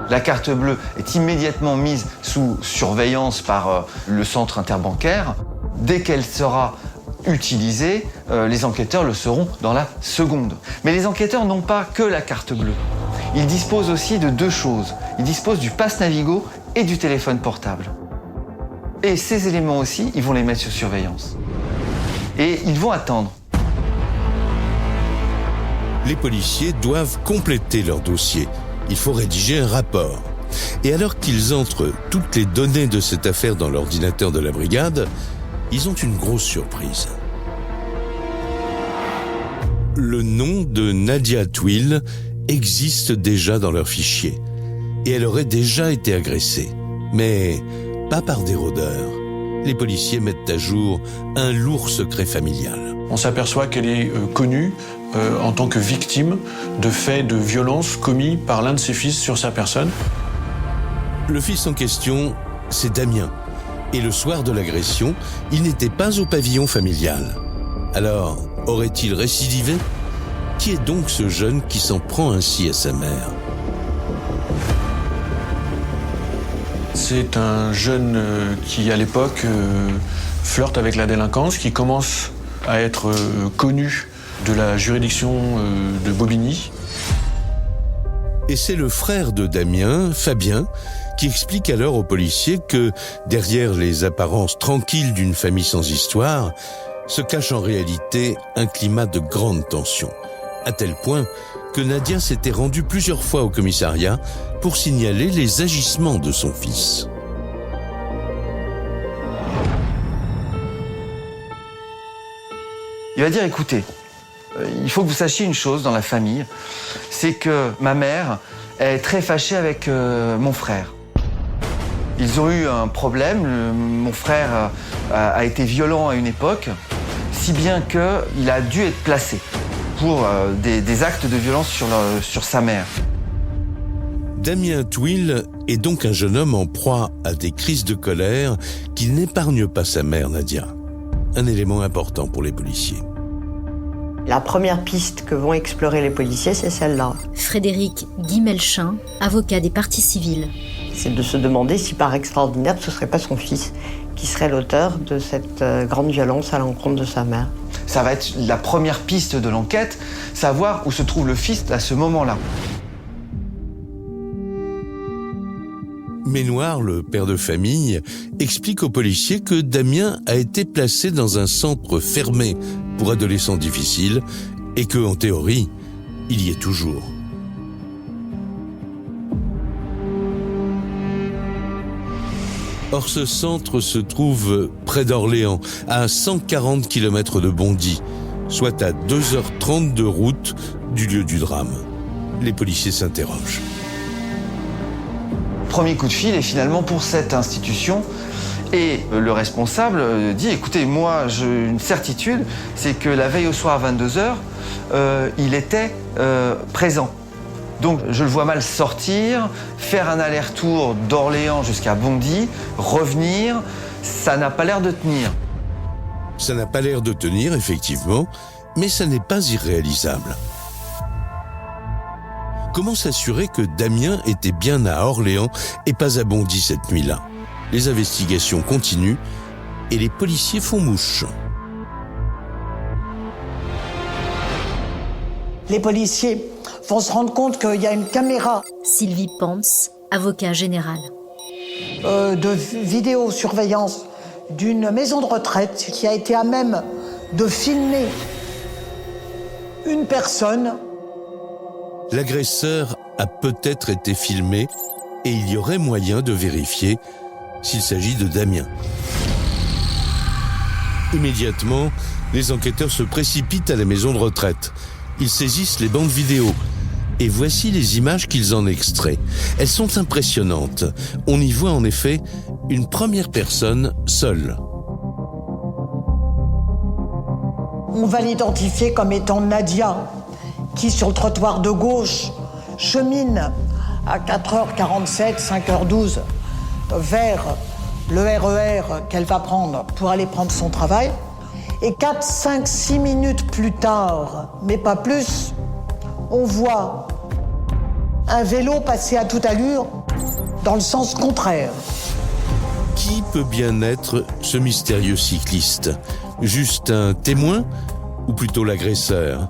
La carte bleue est immédiatement mise sous surveillance par le centre interbancaire. Dès qu'elle sera utilisée, les enquêteurs le seront dans la seconde. Mais les enquêteurs n'ont pas que la carte bleue. Ils disposent aussi de deux choses. Ils disposent du pass Navigo et du téléphone portable. Et ces éléments aussi, ils vont les mettre sur surveillance. Et ils vont attendre. Les policiers doivent compléter leur dossier. Il faut rédiger un rapport. Et alors qu'ils entrent toutes les données de cette affaire dans l'ordinateur de la brigade, ils ont une grosse surprise. Le nom de Nadia Twill existe déjà dans leur fichier. et elle aurait déjà été agressée. Mais pas par des rôdeurs. Les policiers mettent à jour un lourd secret familial. On s'aperçoit qu'elle est connue en tant que victime de faits de violence commis par l'un de ses fils sur sa personne. Le fils en question, c'est Damien. Et le soir de l'agression, il n'était pas au pavillon familial. Alors, aurait-il récidivé ? Qui est donc ce jeune qui s'en prend ainsi à sa mère ? C'est un jeune qui, à l'époque, flirte avec la délinquance, qui commence à être connu de la juridiction de Bobigny. Et c'est le frère de Damien, Fabien, qui explique alors aux policiers que, derrière les apparences tranquilles d'une famille sans histoire, se cache en réalité un climat de grande tension, à tel point que Nadia s'était rendue plusieurs fois au commissariat pour signaler les agissements de son fils. Il va dire, écoutez, il faut que vous sachiez une chose dans la famille, c'est que ma mère est très fâchée avec mon frère. Ils ont eu un problème, mon frère a été violent à une époque, si bien qu'il a dû être placé pour des actes de violence sur sa mère. Damien Twill est donc un jeune homme en proie à des crises de colère qui n'épargne pas sa mère Nadia. Un élément important pour les policiers. La première piste que vont explorer les policiers, c'est celle-là. Frédéric Guimelchin, avocat des parties civiles. C'est de se demander si par extraordinaire, ce ne serait pas son fils qui serait l'auteur de cette grande violence à l'encontre de sa mère. Ça va être la première piste de l'enquête, savoir où se trouve le fils à ce moment-là. Ménoir, le père de famille, explique aux policiers que Damien a été placé dans un centre fermé pour adolescents difficiles et que, en théorie, il y est toujours. Or, ce centre se trouve près d'Orléans, à 140 km de Bondy, soit à 2h30 de route du lieu du drame. Les policiers s'interrogent. Premier coup de fil est finalement pour cette institution et le responsable dit, écoutez, moi j'ai une certitude, c'est que la veille au soir à 22h, il était présent. Donc je le vois mal sortir, faire un aller-retour d'Orléans jusqu'à Bondy, revenir, ça n'a pas l'air de tenir. Ça n'a pas l'air de tenir, effectivement, mais ça n'est pas irréalisable. Comment s'assurer que Damien était bien à Orléans et pas à Bondy cette nuit-là ? Les investigations continuent et les policiers font mouche. Les policiers vont se rendre compte qu'il y a une caméra. Sylvie Pence, avocat général. De vidéosurveillance d'une maison de retraite qui a été à même de filmer une personne. L'agresseur a peut-être été filmé et il y aurait moyen de vérifier s'il s'agit de Damien. Immédiatement, les enquêteurs se précipitent à la maison de retraite. Ils saisissent les bandes vidéo. Et voici les images qu'ils en extraient. Elles sont impressionnantes. On y voit en effet une première personne seule. On va l'identifier comme étant Nadia, qui sur le trottoir de gauche chemine à 4h47, 5h12 vers le RER qu'elle va prendre pour aller prendre son travail. Et 4, 5, 6 minutes plus tard, mais pas plus, on voit un vélo passer à toute allure dans le sens contraire. Qui peut bien être ce mystérieux cycliste ? Juste un témoin ou plutôt l'agresseur ?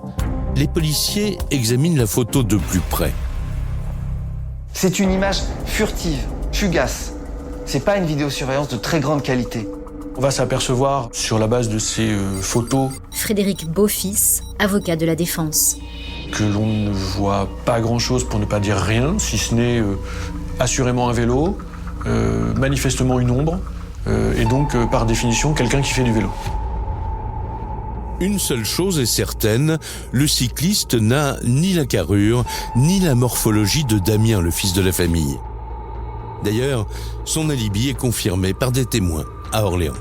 Les policiers examinent la photo de plus près. C'est une image furtive, fugace. C'est pas une vidéosurveillance de très grande qualité. On va s'apercevoir, sur la base de ces photos, Frédéric Beaufils, avocat de la défense, que l'on ne voit pas grand-chose, pour ne pas dire rien, si ce n'est assurément un vélo, manifestement une ombre, et donc, par définition, quelqu'un qui fait du vélo. Une seule chose est certaine, le cycliste n'a ni la carrure, ni la morphologie de Damien, le fils de la famille. D'ailleurs, son alibi est confirmé par des témoins à Orléans.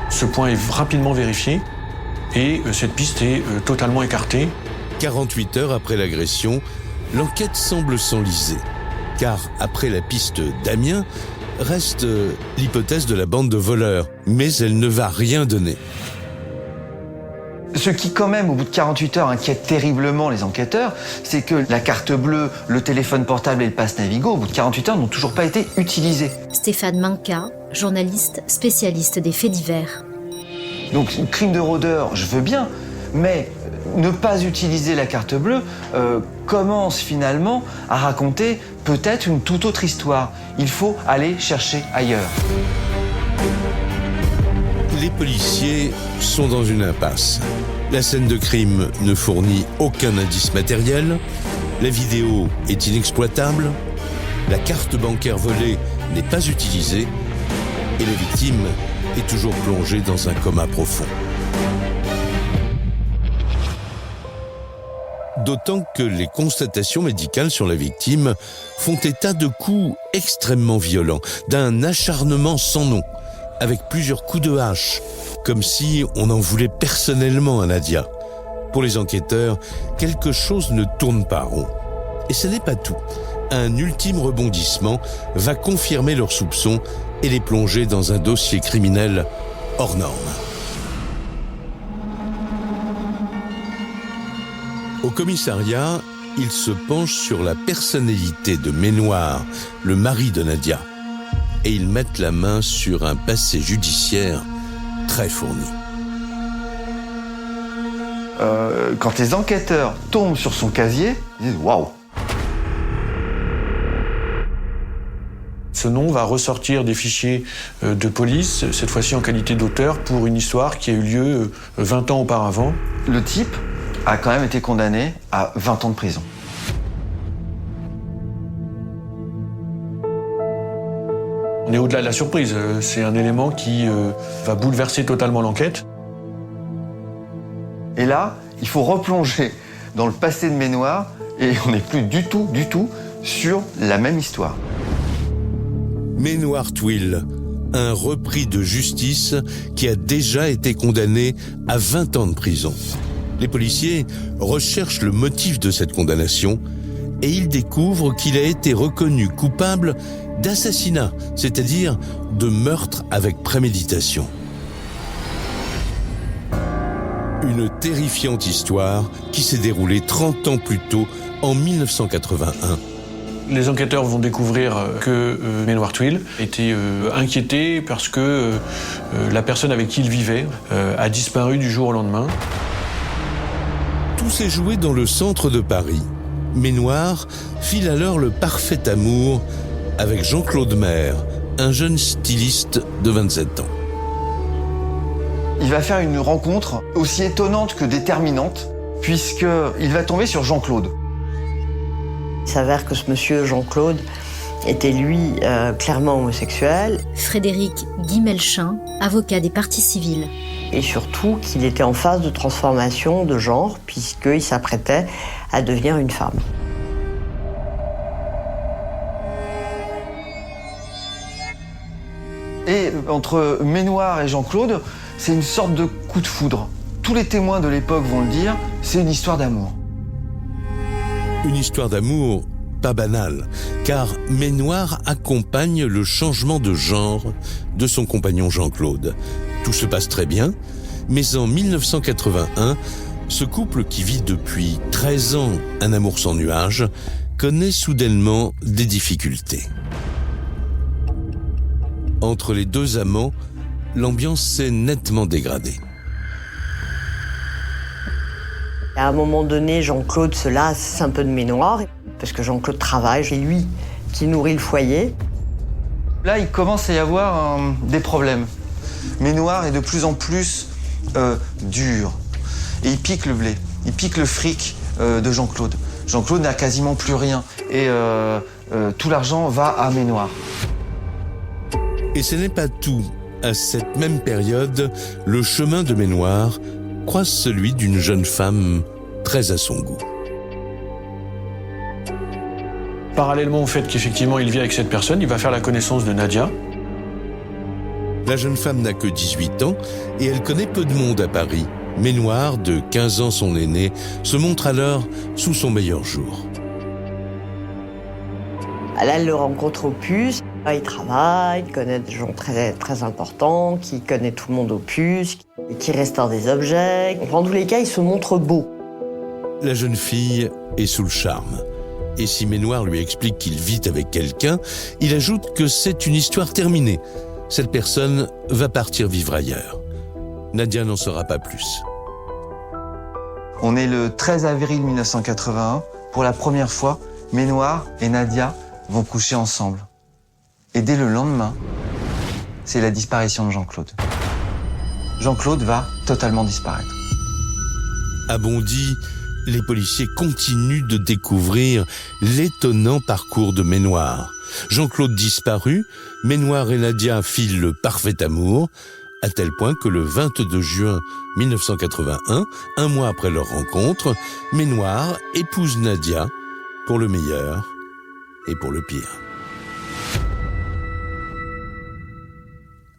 Ce point est rapidement vérifié et cette piste est totalement écartée. 48 heures après l'agression, l'enquête semble s'enliser. Car après la piste Damien, reste l'hypothèse de la bande de voleurs. Mais elle ne va rien donner. Ce qui, quand même, au bout de 48 heures, inquiète terriblement les enquêteurs, c'est que la carte bleue, le téléphone portable et le pass Navigo, au bout de 48 heures, n'ont toujours pas été utilisés. Stéphane Minca, journaliste spécialiste des faits divers. Donc, crime de rôdeur, je veux bien, mais ne pas utiliser la carte bleue commence finalement à raconter peut-être une toute autre histoire. Il faut aller chercher ailleurs. Les policiers sont dans une impasse. La scène de crime ne fournit aucun indice matériel, la vidéo est inexploitable, la carte bancaire volée n'est pas utilisée et la victime est toujours plongée dans un coma profond. D'autant que les constatations médicales sur la victime font état de coups extrêmement violents, d'un acharnement sans nom, avec plusieurs coups de hache, comme si on en voulait personnellement à Nadia. Pour les enquêteurs, quelque chose ne tourne pas rond. Et ce n'est pas tout. Un ultime rebondissement va confirmer leurs soupçons et les plonger dans un dossier criminel hors norme. Au commissariat, ils se penchent sur la personnalité de Ménoir, le mari de Nadia. Et ils mettent la main sur un passé judiciaire très fourni. Quand les enquêteurs tombent sur son casier, ils disent « Waouh !» Ce nom va ressortir des fichiers de police, cette fois-ci en qualité d'auteur, pour une histoire qui a eu lieu 20 ans auparavant. Le type a quand même été condamné à 20 ans de prison. On est au-delà de la surprise, c'est un élément qui va bouleverser totalement l'enquête. Et là, il faut replonger dans le passé de Ménoir et on n'est plus du tout sur la même histoire. Ménoir Twill, un repris de justice qui a déjà été condamné à 20 ans de prison. Les policiers recherchent le motif de cette condamnation et ils découvrent qu'il a été reconnu coupable d'assassinat, c'est-à-dire de meurtre avec préméditation. Une terrifiante histoire qui s'est déroulée 30 ans plus tôt, en 1981. Les enquêteurs vont découvrir que Ménoir Twill était inquiété parce que la personne avec qui il vivait a disparu du jour au lendemain. Tout s'est joué dans le centre de Paris. Ménoir file alors le parfait amour avec Jean-Claude Maire, un jeune styliste de 27 ans. Il va faire une rencontre aussi étonnante que déterminante, puisqu'il va tomber sur Jean-Claude. Il s'avère que ce monsieur Jean-Claude était, lui, clairement homosexuel. Frédéric Guimelchin, avocat des parties civiles. Et surtout qu'il était en phase de transformation de genre, puisqu'il s'apprêtait à devenir une femme. Et entre Ménoir et Jean-Claude, c'est une sorte de coup de foudre. Tous les témoins de l'époque vont le dire, c'est une histoire d'amour. Une histoire d'amour pas banale, car Ménoir accompagne le changement de genre de son compagnon Jean-Claude. Tout se passe très bien, mais en 1981, ce couple qui vit depuis 13 ans un amour sans nuages connaît soudainement des difficultés. Entre les deux amants, l'ambiance s'est nettement dégradée. À un moment donné, Jean-Claude se lasse un peu de Ménoir, parce que Jean-Claude travaille, c'est lui qui nourrit le foyer. Là, il commence à y avoir des problèmes. Ménoir est de plus en plus dur. Et il pique le blé, il pique le fric de Jean-Claude. Jean-Claude n'a quasiment plus rien. Et tout l'argent va à Ménoir. Et ce n'est pas tout. À cette même période, le chemin de Ménoir croise celui d'une jeune femme très à son goût. Parallèlement au fait qu'effectivement il vit avec cette personne, il va faire la connaissance de Nadia. La jeune femme n'a que 18 ans et elle connaît peu de monde à Paris. Ménoir, de 15 ans son aîné, se montre alors sous son meilleur jour. Elle le rencontre au puce, il travaille, il connaît des gens très, très importants, qui connaît tout le monde au puce, qui restaure des objets. En tous les cas, il se montre beau. La jeune fille est sous le charme. Et si Ménoir lui explique qu'il vit avec quelqu'un, il ajoute que c'est une histoire terminée. Cette personne va partir vivre ailleurs. Nadia n'en saura pas plus. On est le 13 avril 1981. Pour la première fois, Ménoir et Nadia vont coucher ensemble. Et dès le lendemain, c'est la disparition de Jean-Claude. Jean-Claude va totalement disparaître. À Bondy, les policiers continuent de découvrir l'étonnant parcours de Ménoir. Jean-Claude disparu, Ménoir et Nadia filent le parfait amour, à tel point que le 22 juin 1981, un mois après leur rencontre, Ménoir épouse Nadia pour le meilleur et pour le pire.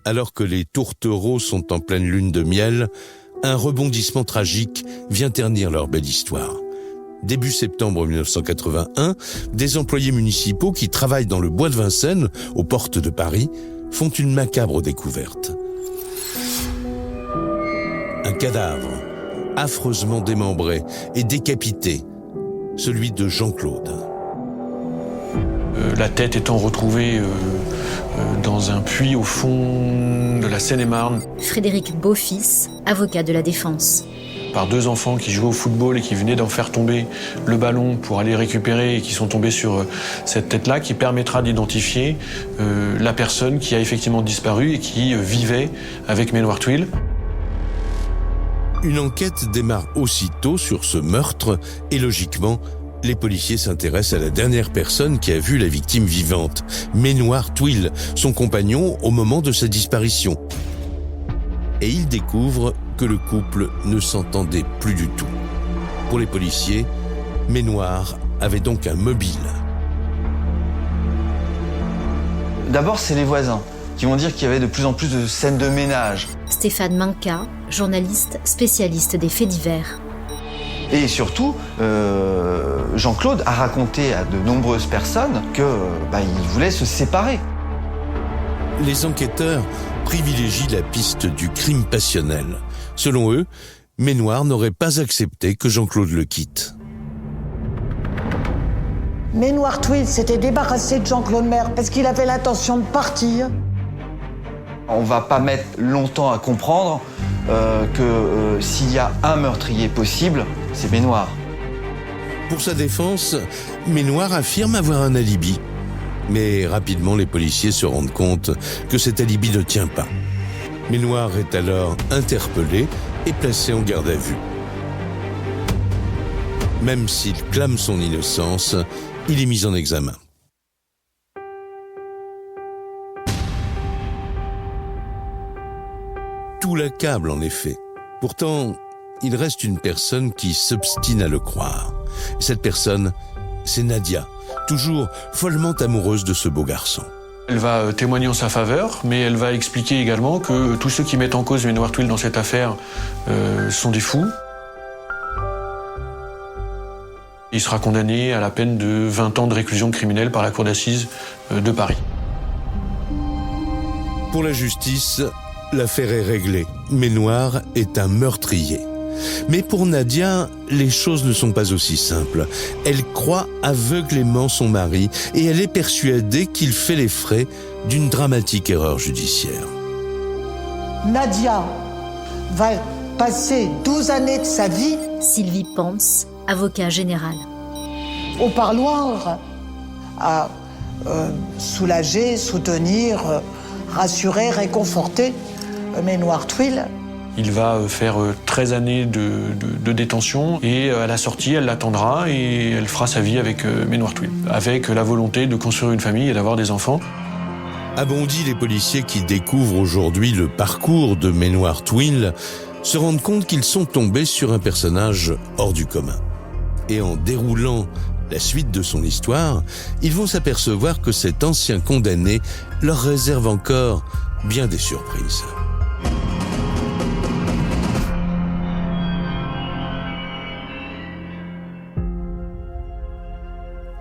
Alors que les tourtereaux sont en pleine lune de miel, un rebondissement tragique vient ternir leur belle histoire. Début septembre 1981, des employés municipaux qui travaillent dans le bois de Vincennes, aux portes de Paris, font une macabre découverte. Un cadavre, affreusement démembré et décapité, celui de Jean-Claude. La tête étant retrouvée dans un puits au fond de la Seine-et-Marne. Frédéric Beaufils, avocat de la défense. Par deux enfants qui jouaient au football et qui venaient d'en faire tomber le ballon pour aller récupérer et qui sont tombés sur cette tête-là, qui permettra d'identifier la personne qui a effectivement disparu et qui vivait avec Ménoir Twill. Une enquête démarre aussitôt sur ce meurtre et logiquement, les policiers s'intéressent à la dernière personne qui a vu la victime vivante, Ménoir Twill, son compagnon au moment de sa disparition. Et ils découvrent que le couple ne s'entendait plus du tout. Pour les policiers, Ménoir avait donc un mobile. D'abord, c'est les voisins qui vont dire qu'il y avait de plus en plus de scènes de ménage. Stéphane Minca, journaliste spécialiste des faits divers. Et surtout, Jean-Claude a raconté à de nombreuses personnes qu'il voulait se séparer. Les enquêteurs privilégient la piste du crime passionnel. Selon eux, Ménoir n'aurait pas accepté que Jean-Claude le quitte. Ménoir Twill s'était débarrassé de Jean-Claude Maire parce qu'il avait l'intention de partir. On va pas mettre longtemps à comprendre que s'il y a un meurtrier possible, c'est Ménoir. Pour sa défense, Ménoir affirme avoir un alibi. Mais rapidement, les policiers se rendent compte que cet alibi ne tient pas. Ménoir est alors interpellé et placé en garde à vue. Même s'il clame son innocence, il est mis en examen. Tout l'accable en effet. Pourtant, il reste une personne qui s'obstine à le croire. Cette personne, c'est Nadia, toujours follement amoureuse de ce beau garçon. Elle va témoigner en sa faveur, mais elle va expliquer également que tous ceux qui mettent en cause Ménoir Twill dans cette affaire sont des fous. Il sera condamné à la peine de 20 ans de réclusion criminelle par la cour d'assises de Paris. Pour la justice, l'affaire est réglée. Ménoir est un meurtrier. Mais pour Nadia, les choses ne sont pas aussi simples. Elle croit aveuglément son mari et elle est persuadée qu'il fait les frais d'une dramatique erreur judiciaire. Nadia va passer 12 années de sa vie. Sylvie Pence, avocat général. Au parloir, à soulager, soutenir, rassurer, réconforter Ménoir Twill. Il va faire 13 années de détention et à la sortie, elle l'attendra et elle fera sa vie avec Ménoir Twill, avec la volonté de construire une famille et d'avoir des enfants. À Bondy, les policiers qui découvrent aujourd'hui le parcours de Ménoir Twill se rendent compte qu'ils sont tombés sur un personnage hors du commun. Et en déroulant la suite de son histoire, ils vont s'apercevoir que cet ancien condamné leur réserve encore bien des surprises.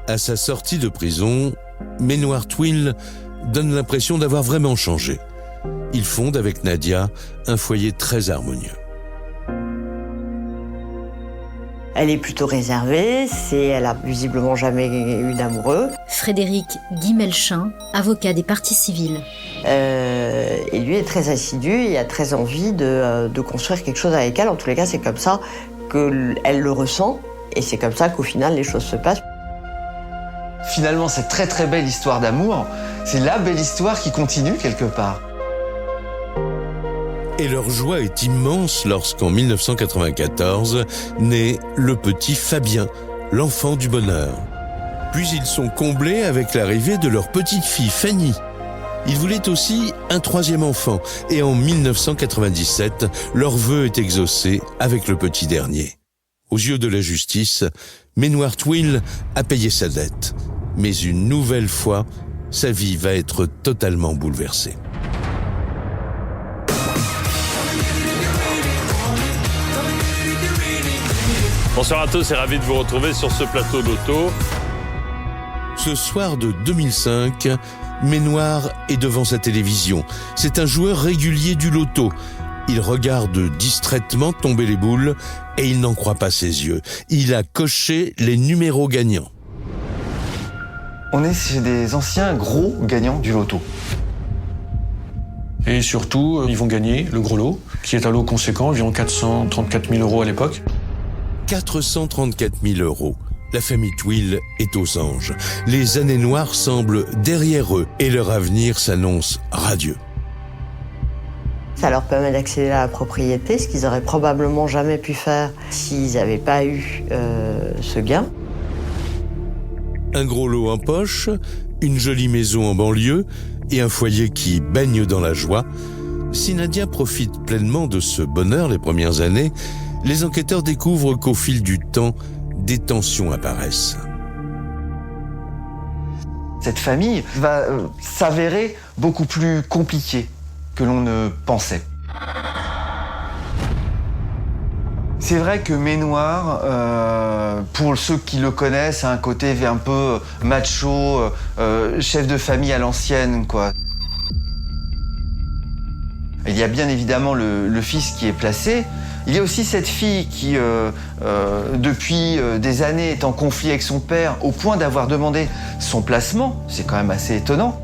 À sa sortie de prison, Maynard Twill donne l'impression d'avoir vraiment changé. Il fonde avec Nadia un foyer très harmonieux. Elle est plutôt réservée, elle a visiblement jamais eu d'amoureux. Frédéric Guimelchin, avocat des parties civiles. Et lui est très assidu et a très envie de construire quelque chose avec elle. En tous les cas, c'est comme ça qu'elle le ressent et c'est comme ça qu'au final, les choses se passent. Finalement, cette très très belle histoire d'amour, c'est la belle histoire qui continue quelque part. Et leur joie est immense lorsqu'en 1994 naît le petit Fabien, l'enfant du bonheur. Puis ils sont comblés avec l'arrivée de leur petite fille Fanny. Ils voulaient aussi un troisième enfant et en 1997, leur vœu est exaucé avec le petit dernier. Aux yeux de la justice, Maynard Twill a payé sa dette. Mais une nouvelle fois, sa vie va être totalement bouleversée. Bonsoir à tous et ravi de vous retrouver sur ce plateau d'auto. Ce soir de 2005, Maynard est devant sa télévision. C'est un joueur régulier du loto. Il regarde distraitement tomber les boules et il n'en croit pas ses yeux. Il a coché les numéros gagnants. On est chez des anciens gros gagnants du loto. Et surtout, ils vont gagner le gros lot, qui est un lot conséquent, environ 434 000 € à l'époque. 434 000 €. La famille Twill est aux anges. Les années noires semblent derrière eux et leur avenir s'annonce radieux. Ça leur permet d'accéder à la propriété, ce qu'ils auraient probablement jamais pu faire s'ils n'avaient pas eu ce gain. Un gros lot en poche, une jolie maison en banlieue et un foyer qui baigne dans la joie. Si Nadia profite pleinement de ce bonheur les premières années, les enquêteurs découvrent qu'au fil du temps, des tensions apparaissent. Cette famille va s'avérer beaucoup plus compliquée que l'on ne pensait. C'est vrai que Maynard, pour ceux qui le connaissent, a un côté un peu macho, chef de famille à l'ancienne, quoi. Il y a bien évidemment le fils qui est placé. Il y a aussi cette fille qui, depuis des années, est en conflit avec son père, au point d'avoir demandé son placement. C'est quand même assez étonnant.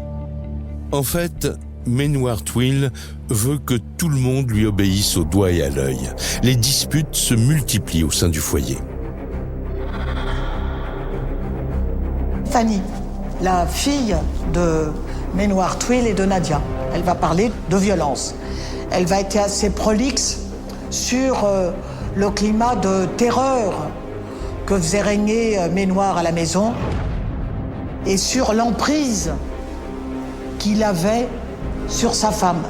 En fait, Maynard Twill veut que tout le monde lui obéisse au doigt et à l'œil. Les disputes se multiplient au sein du foyer. Fanny, la fille de Maynard Twill et de Nadia, elle va parler de violence. Elle va être assez prolixe sur le climat de terreur que faisait régner Maynard à la maison et sur l'emprise qu'il avait sur sa femme.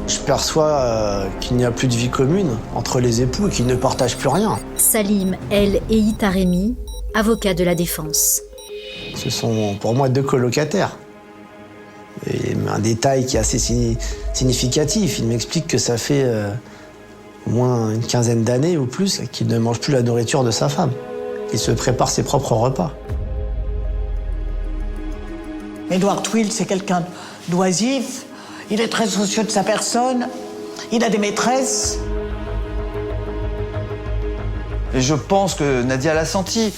Je perçois qu'il n'y a plus de vie commune entre les époux et qu'ils ne partagent plus rien. Salim El Eitaremi, avocat de la défense. Ce sont pour moi deux colocataires. Et un détail qui est assez significatif, il m'explique que ça fait au moins une quinzaine d'années ou plus qu'il ne mange plus la nourriture de sa femme. Il se prépare ses propres repas. Maynard Twill, c'est quelqu'un d'oisif, il est très soucieux de sa personne, il a des maîtresses. Et je pense que Nadia l'a senti.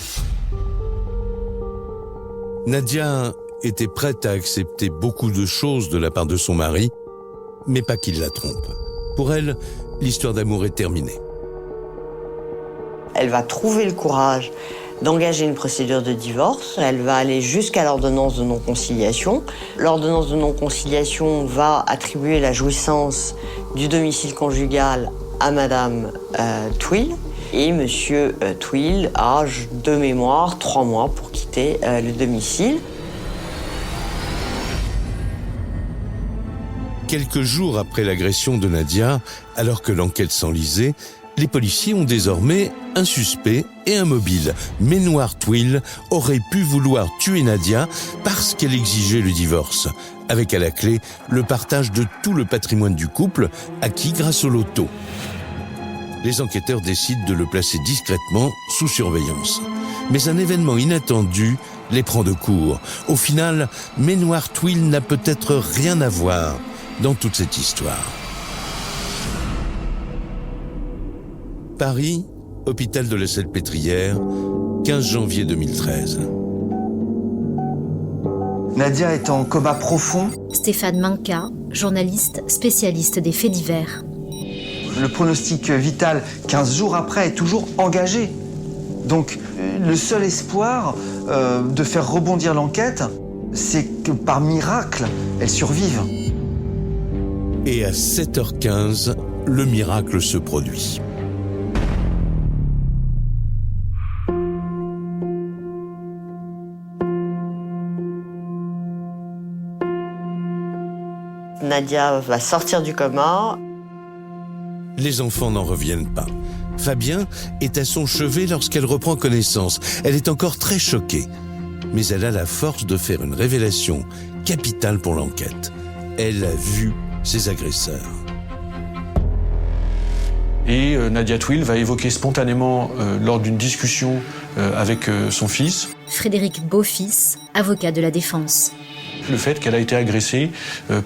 Nadia était prête à accepter beaucoup de choses de la part de son mari, mais pas qu'il la trompe. Pour elle, l'histoire d'amour est terminée. Elle va trouver le courage d'engager une procédure de divorce. Elle va aller jusqu'à l'ordonnance de non-conciliation. L'ordonnance de non-conciliation va attribuer la jouissance du domicile conjugal à Madame Twill. Et Monsieur Twill a, de mémoire, 3 mois pour quitter le domicile. Quelques jours après l'agression de Nadia, alors que l'enquête s'enlisait, les policiers ont désormais un suspect et un mobile. Ménoir Twill aurait pu vouloir tuer Nadia parce qu'elle exigeait le divorce, avec à la clé le partage de tout le patrimoine du couple, acquis grâce au loto. Les enquêteurs décident de le placer discrètement sous surveillance. Mais un événement inattendu les prend de court. Au final, Ménoir Twill n'a peut-être rien à voir dans toute cette histoire. Paris, hôpital de la Salpêtrière, 15 janvier 2013. Nadia est en coma profond. Stéphane Minka, journaliste spécialiste des faits divers. Le pronostic vital, 15 jours après, est toujours engagé. Donc, le seul espoir de faire rebondir l'enquête, c'est que par miracle, elle survive. Et à 7h15, le miracle se produit. Nadia va sortir du coma. Les enfants n'en reviennent pas. Fabien est à son chevet lorsqu'elle reprend connaissance. Elle est encore très choquée. Mais elle a la force de faire une révélation capitale pour l'enquête. Elle a vu ses agresseurs. Et Nadia Twill va évoquer spontanément, lors d'une discussion avec son fils, Frédéric Beaufils, avocat de la défense. le fait qu'elle a été agressée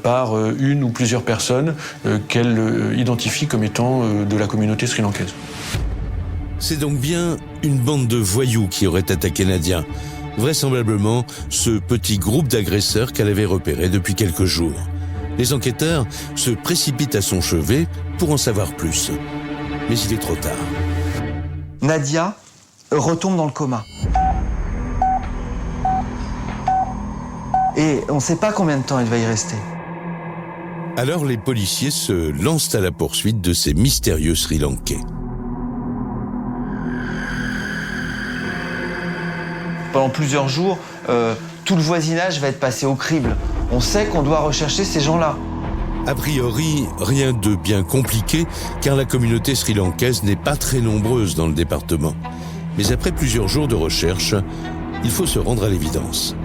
par une ou plusieurs personnes qu'elle identifie comme étant de la communauté sri-lankaise. C'est donc bien une bande de voyous qui aurait attaqué Nadia. Vraisemblablement, ce petit groupe d'agresseurs qu'elle avait repéré depuis quelques jours. Les enquêteurs se précipitent à son chevet pour en savoir plus. Mais il est trop tard. Nadia retombe dans le coma. Et on ne sait pas combien de temps elle va y rester. Alors les policiers se lancent à la poursuite de ces mystérieux Sri-Lankais. Pendant plusieurs jours, tout le voisinage va être passé au crible. On sait qu'on doit rechercher ces gens-là. A priori, rien de bien compliqué, car la communauté sri-lankaise n'est pas très nombreuse dans le département. Mais après plusieurs jours de recherche, il faut se rendre à l'évidence.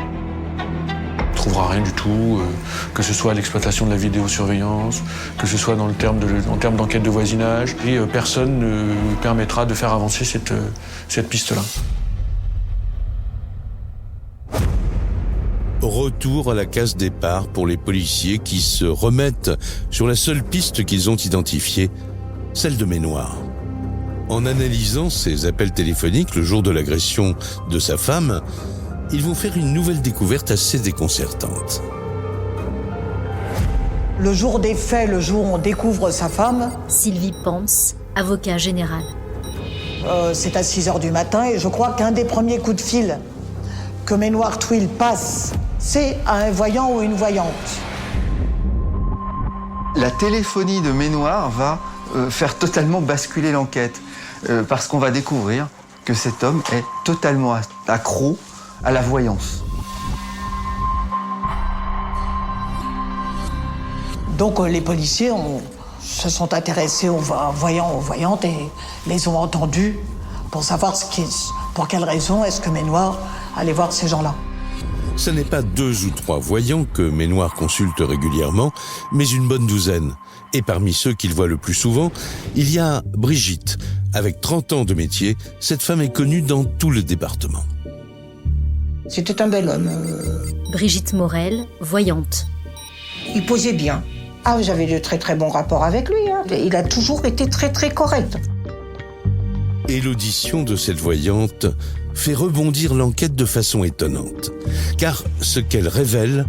On ne trouvera rien du tout, que ce soit l'exploitation de la vidéosurveillance, que ce soit en termes d'enquête de voisinage, et personne ne permettra de faire avancer cette piste-là. Retour à la case départ pour les policiers qui se remettent sur la seule piste qu'ils ont identifiée, celle de Ménoir. En analysant ses appels téléphoniques le jour de l'agression de sa femme, ils vont faire une nouvelle découverte assez déconcertante. Le jour des faits, le jour où on découvre sa femme... Sylvie Pence, avocat général. C'est à 6h du matin et je crois qu'un des premiers coups de fil que Ménoir Twill passe, c'est à un voyant ou une voyante. La téléphonie de Ménoir va faire totalement basculer l'enquête, parce qu'on va découvrir que cet homme est totalement accro à la voyance. Donc les policiers se sont intéressés aux voyants, aux voyantes et les ont entendus pour savoir pour quelle raison est-ce que Ménoir allait voir ces gens-là. Ce n'est pas 2 ou 3 voyants que Ménoir consulte régulièrement, mais une bonne douzaine. Et parmi ceux qu'il voit le plus souvent, il y a Brigitte. Avec 30 ans de métier, cette femme est connue dans tout le département. C'était un bel homme. Brigitte Morel, voyante. Il posait bien. Ah, j'avais de très très bons rapports avec lui. Hein. Il a toujours été très très correct. Et l'audition de cette voyante fait rebondir l'enquête de façon étonnante. Car ce qu'elle révèle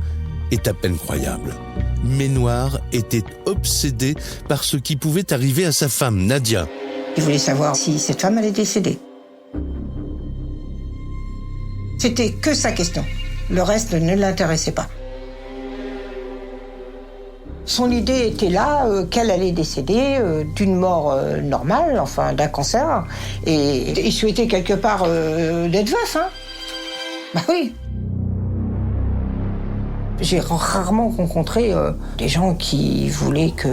est à peine croyable. Ménoir était obsédé par ce qui pouvait arriver à sa femme, Nadia. Il voulait savoir si cette femme allait décéder. C'était que sa question. Le reste ne l'intéressait pas. Son idée était là, qu'elle allait décéder d'une mort normale, enfin d'un cancer. Et il souhaitait quelque part d'être veuf, hein. Bah oui. J'ai rarement rencontré des gens qui voulaient que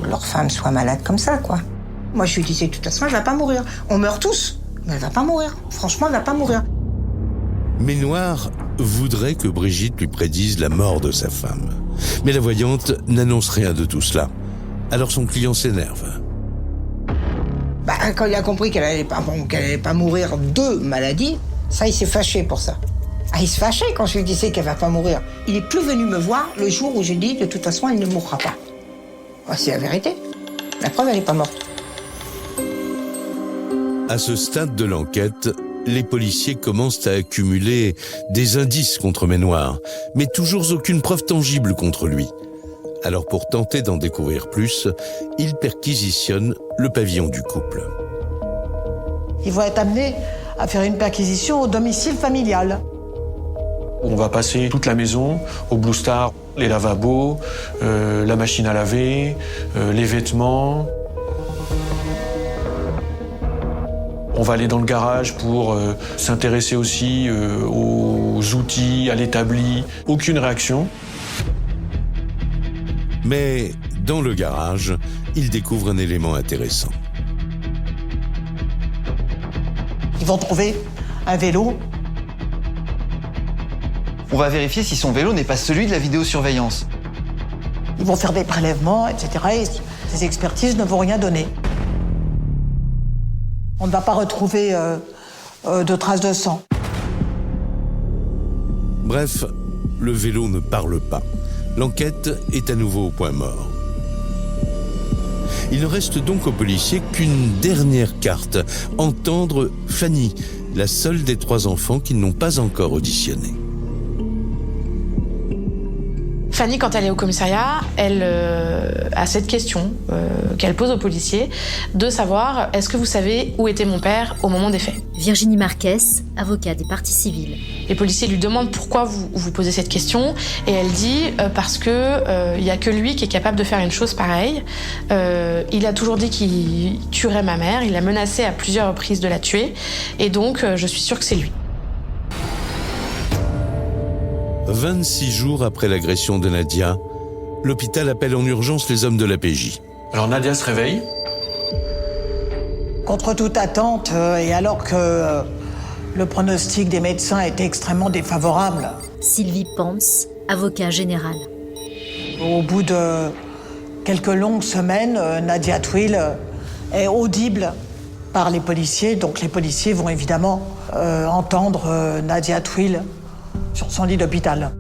leur femme soit malade comme ça, quoi. Moi, je lui disais, de toute façon, elle va pas mourir. On meurt tous, mais elle va pas mourir. Franchement, elle va pas mourir. Ménoir voudrait que Brigitte lui prédise la mort de sa femme. Mais la voyante n'annonce rien de tout cela. Alors son client s'énerve. Quand il a compris qu'elle allait pas mourir de maladie, ça, il s'est fâché pour ça. Il se fâchait quand je lui disais qu'elle va pas mourir. Il est plus venu me voir le jour où j'ai dit, de toute façon, elle ne mourra pas. C'est la vérité. La preuve, elle est pas morte. À ce stade de l'enquête, les policiers commencent à accumuler des indices contre Ménoir, mais toujours aucune preuve tangible contre lui. Alors pour tenter d'en découvrir plus, ils perquisitionnent le pavillon du couple. Ils vont être amenés à faire une perquisition au domicile familial. On va passer toute la maison, au Blue Star, les lavabos, la machine à laver, les vêtements. On va aller dans le garage pour s'intéresser aussi aux outils, à l'établi. Aucune réaction. Mais dans le garage, ils découvrent un élément intéressant. Ils vont trouver un vélo. On va vérifier si son vélo n'est pas celui de la vidéosurveillance. Ils vont faire des prélèvements, etc. Et ces expertises ne vont rien donner. On ne va pas retrouver de traces de sang. Bref, le vélo ne parle pas. L'enquête est à nouveau au point mort. Il ne reste donc aux policiers qu'une dernière carte, entendre Fanny, la seule des 3 enfants qu'ils n'ont pas encore auditionnée. Fanny, quand elle est au commissariat, elle a cette question qu'elle pose aux policiers de savoir est-ce que vous savez où était mon père au moment des faits. Virginie Marquez, avocate des parties civiles. Les policiers lui demandent pourquoi vous posez cette question et elle dit parce que il y a que lui qui est capable de faire une chose pareille. Il a toujours dit qu'il tuerait ma mère, il a menacé à plusieurs reprises de la tuer et donc je suis sûre que c'est lui. 26 jours après l'agression de Nadia, l'hôpital appelle en urgence les hommes de la PJ. Alors Nadia se réveille. Contre toute attente, et alors que le pronostic des médecins était extrêmement défavorable. Sylvie Pence, avocat général. Au bout de quelques longues semaines, Nadia Twill est audible par les policiers. Donc les policiers vont évidemment entendre Nadia Twill sur son lit d'hôpital.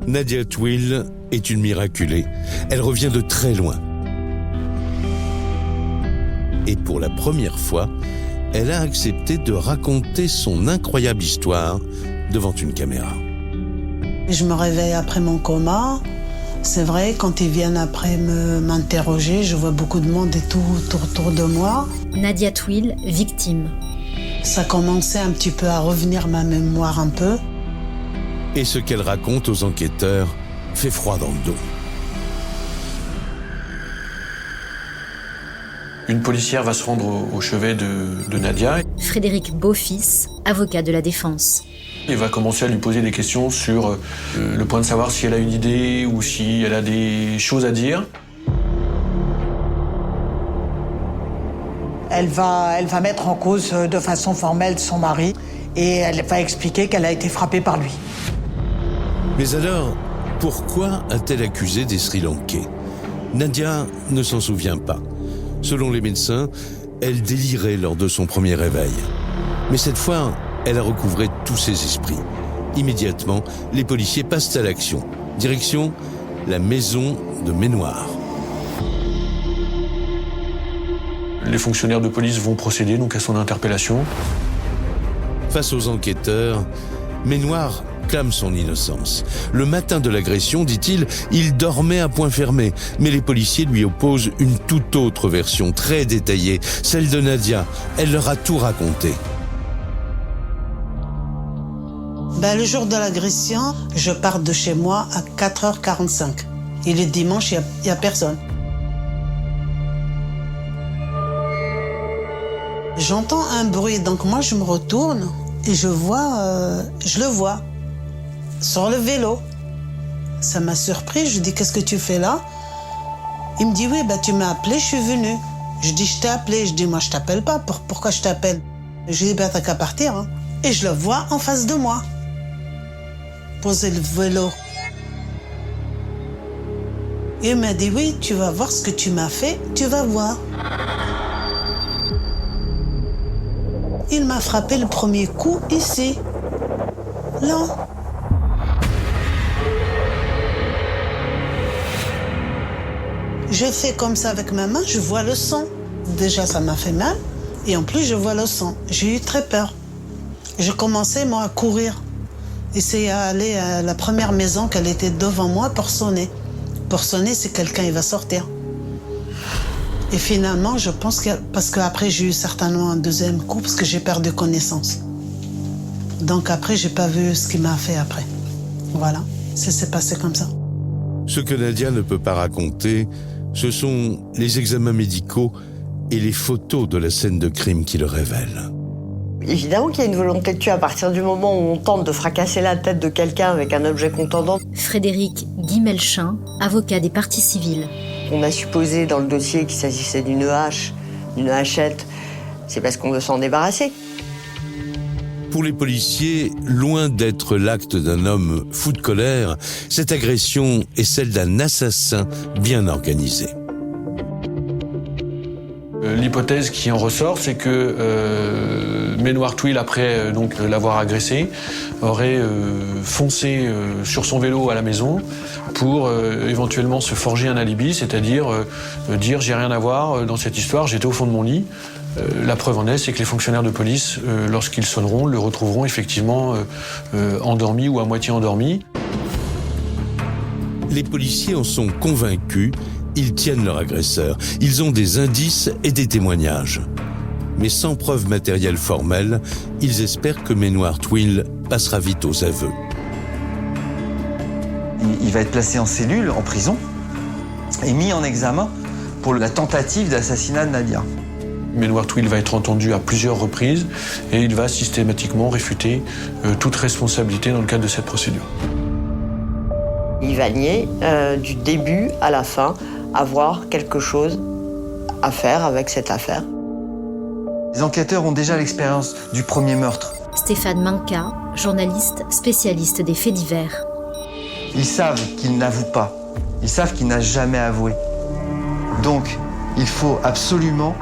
Nadia Twill est une miraculée. Elle revient de très loin. Et pour la première fois, elle a accepté de raconter son incroyable histoire devant une caméra. Je me réveille après mon coma. C'est vrai, quand ils viennent après m'interroger, je vois beaucoup de monde et tout autour de moi. Nadia Twill, victime. Ça commençait un petit peu à revenir ma mémoire un peu. Et ce qu'elle raconte aux enquêteurs fait froid dans le dos. Une policière va se rendre au chevet de Nadia. Frédéric Beaufils, avocat de la défense. Et va commencer à lui poser des questions sur le point de savoir si elle a une idée ou si elle a des choses à dire. Elle va mettre en cause de façon formelle son mari et elle va expliquer qu'elle a été frappée par lui. Mais alors, pourquoi a-t-elle accusé des Sri Lankais ? Nadia ne s'en souvient pas. Selon les médecins, elle délirait lors de son premier réveil. Mais cette fois, elle a recouvré tous ses esprits. Immédiatement, les policiers passent à l'action. Direction, la maison de Ménoir. Les fonctionnaires de police vont procéder donc à son interpellation. Face aux enquêteurs, Ménoir clame son innocence. Le matin de l'agression, dit-il, il dormait à point fermé. Mais les policiers lui opposent une toute autre version, très détaillée, celle de Nadia. Elle leur a tout raconté. Le jour de l'agression, je pars de chez moi à 4h45. Et le dimanche, il n'y a personne. J'entends un bruit, donc moi je me retourne et je le vois sur le vélo. Ça m'a surpris, je lui dis qu'est-ce que tu fais là? Il me dit oui, tu m'as appelé, je suis venue. Je dis je t'ai appelé, je dis moi je t'appelle pas, pourquoi je t'appelle? Je lui dis t'as qu'à partir. Hein. Et je le vois en face de moi. Poser le vélo. Il m'a dit oui, tu vas voir ce que tu m'as fait, tu vas voir. Il m'a frappé le premier coup ici. Là. Je fais comme ça avec ma main, je vois le sang. Déjà, ça m'a fait mal. Et en plus, je vois le sang. J'ai eu très peur. J'ai commencé, moi, à courir. Essayer d'aller à la première maison qu'elle était devant moi pour sonner. Pour sonner, c'est quelqu'un, il va sortir. Et finalement, je pense que... Parce qu'après, j'ai eu certainement un deuxième coup, parce que j'ai perdu connaissance. Donc après, j'ai pas vu ce qu'il m'a fait après. Voilà, ça s'est passé comme ça. Ce que Nadia ne peut pas raconter, ce sont les examens médicaux et les photos de la scène de crime qui le révèlent. Évidemment qu'il y a une volonté de tuer à partir du moment où on tente de fracasser la tête de quelqu'un avec un objet contondant. Frédéric Guimelchin, avocat des parties civiles. On a supposé dans le dossier qu'il s'agissait d'une hache, d'une hachette. C'est parce qu'on veut s'en débarrasser. Pour les policiers, loin d'être l'acte d'un homme fou de colère, cette agression est celle d'un assassin bien organisé. L'hypothèse qui en ressort, c'est que Mainoir Twill, après l'avoir agressé, aurait foncé sur son vélo à la maison pour éventuellement se forger un alibi, c'est-à-dire dire « j'ai rien à voir dans cette histoire, j'étais au fond de mon lit ». La preuve en est, c'est que les fonctionnaires de police, lorsqu'ils sonneront, le retrouveront effectivement endormi ou à moitié endormi. Les policiers en sont convaincus, ils tiennent leur agresseur. Ils ont des indices et des témoignages. Mais sans preuve matérielle formelle, ils espèrent que Mainoir Twill passera vite aux aveux. Il va être placé en cellule, en prison, et mis en examen pour la tentative d'assassinat de Nadia. Mainoir Twill va être entendu à plusieurs reprises et il va systématiquement réfuter toute responsabilité dans le cadre de cette procédure. Il va nier du début à la fin avoir quelque chose à faire avec cette affaire. Les enquêteurs ont déjà l'expérience du premier meurtre. Stéphane Manka, journaliste spécialiste des faits divers. Ils savent qu'il n'avoue pas. Ils savent qu'il n'a jamais avoué. Donc, il faut absolument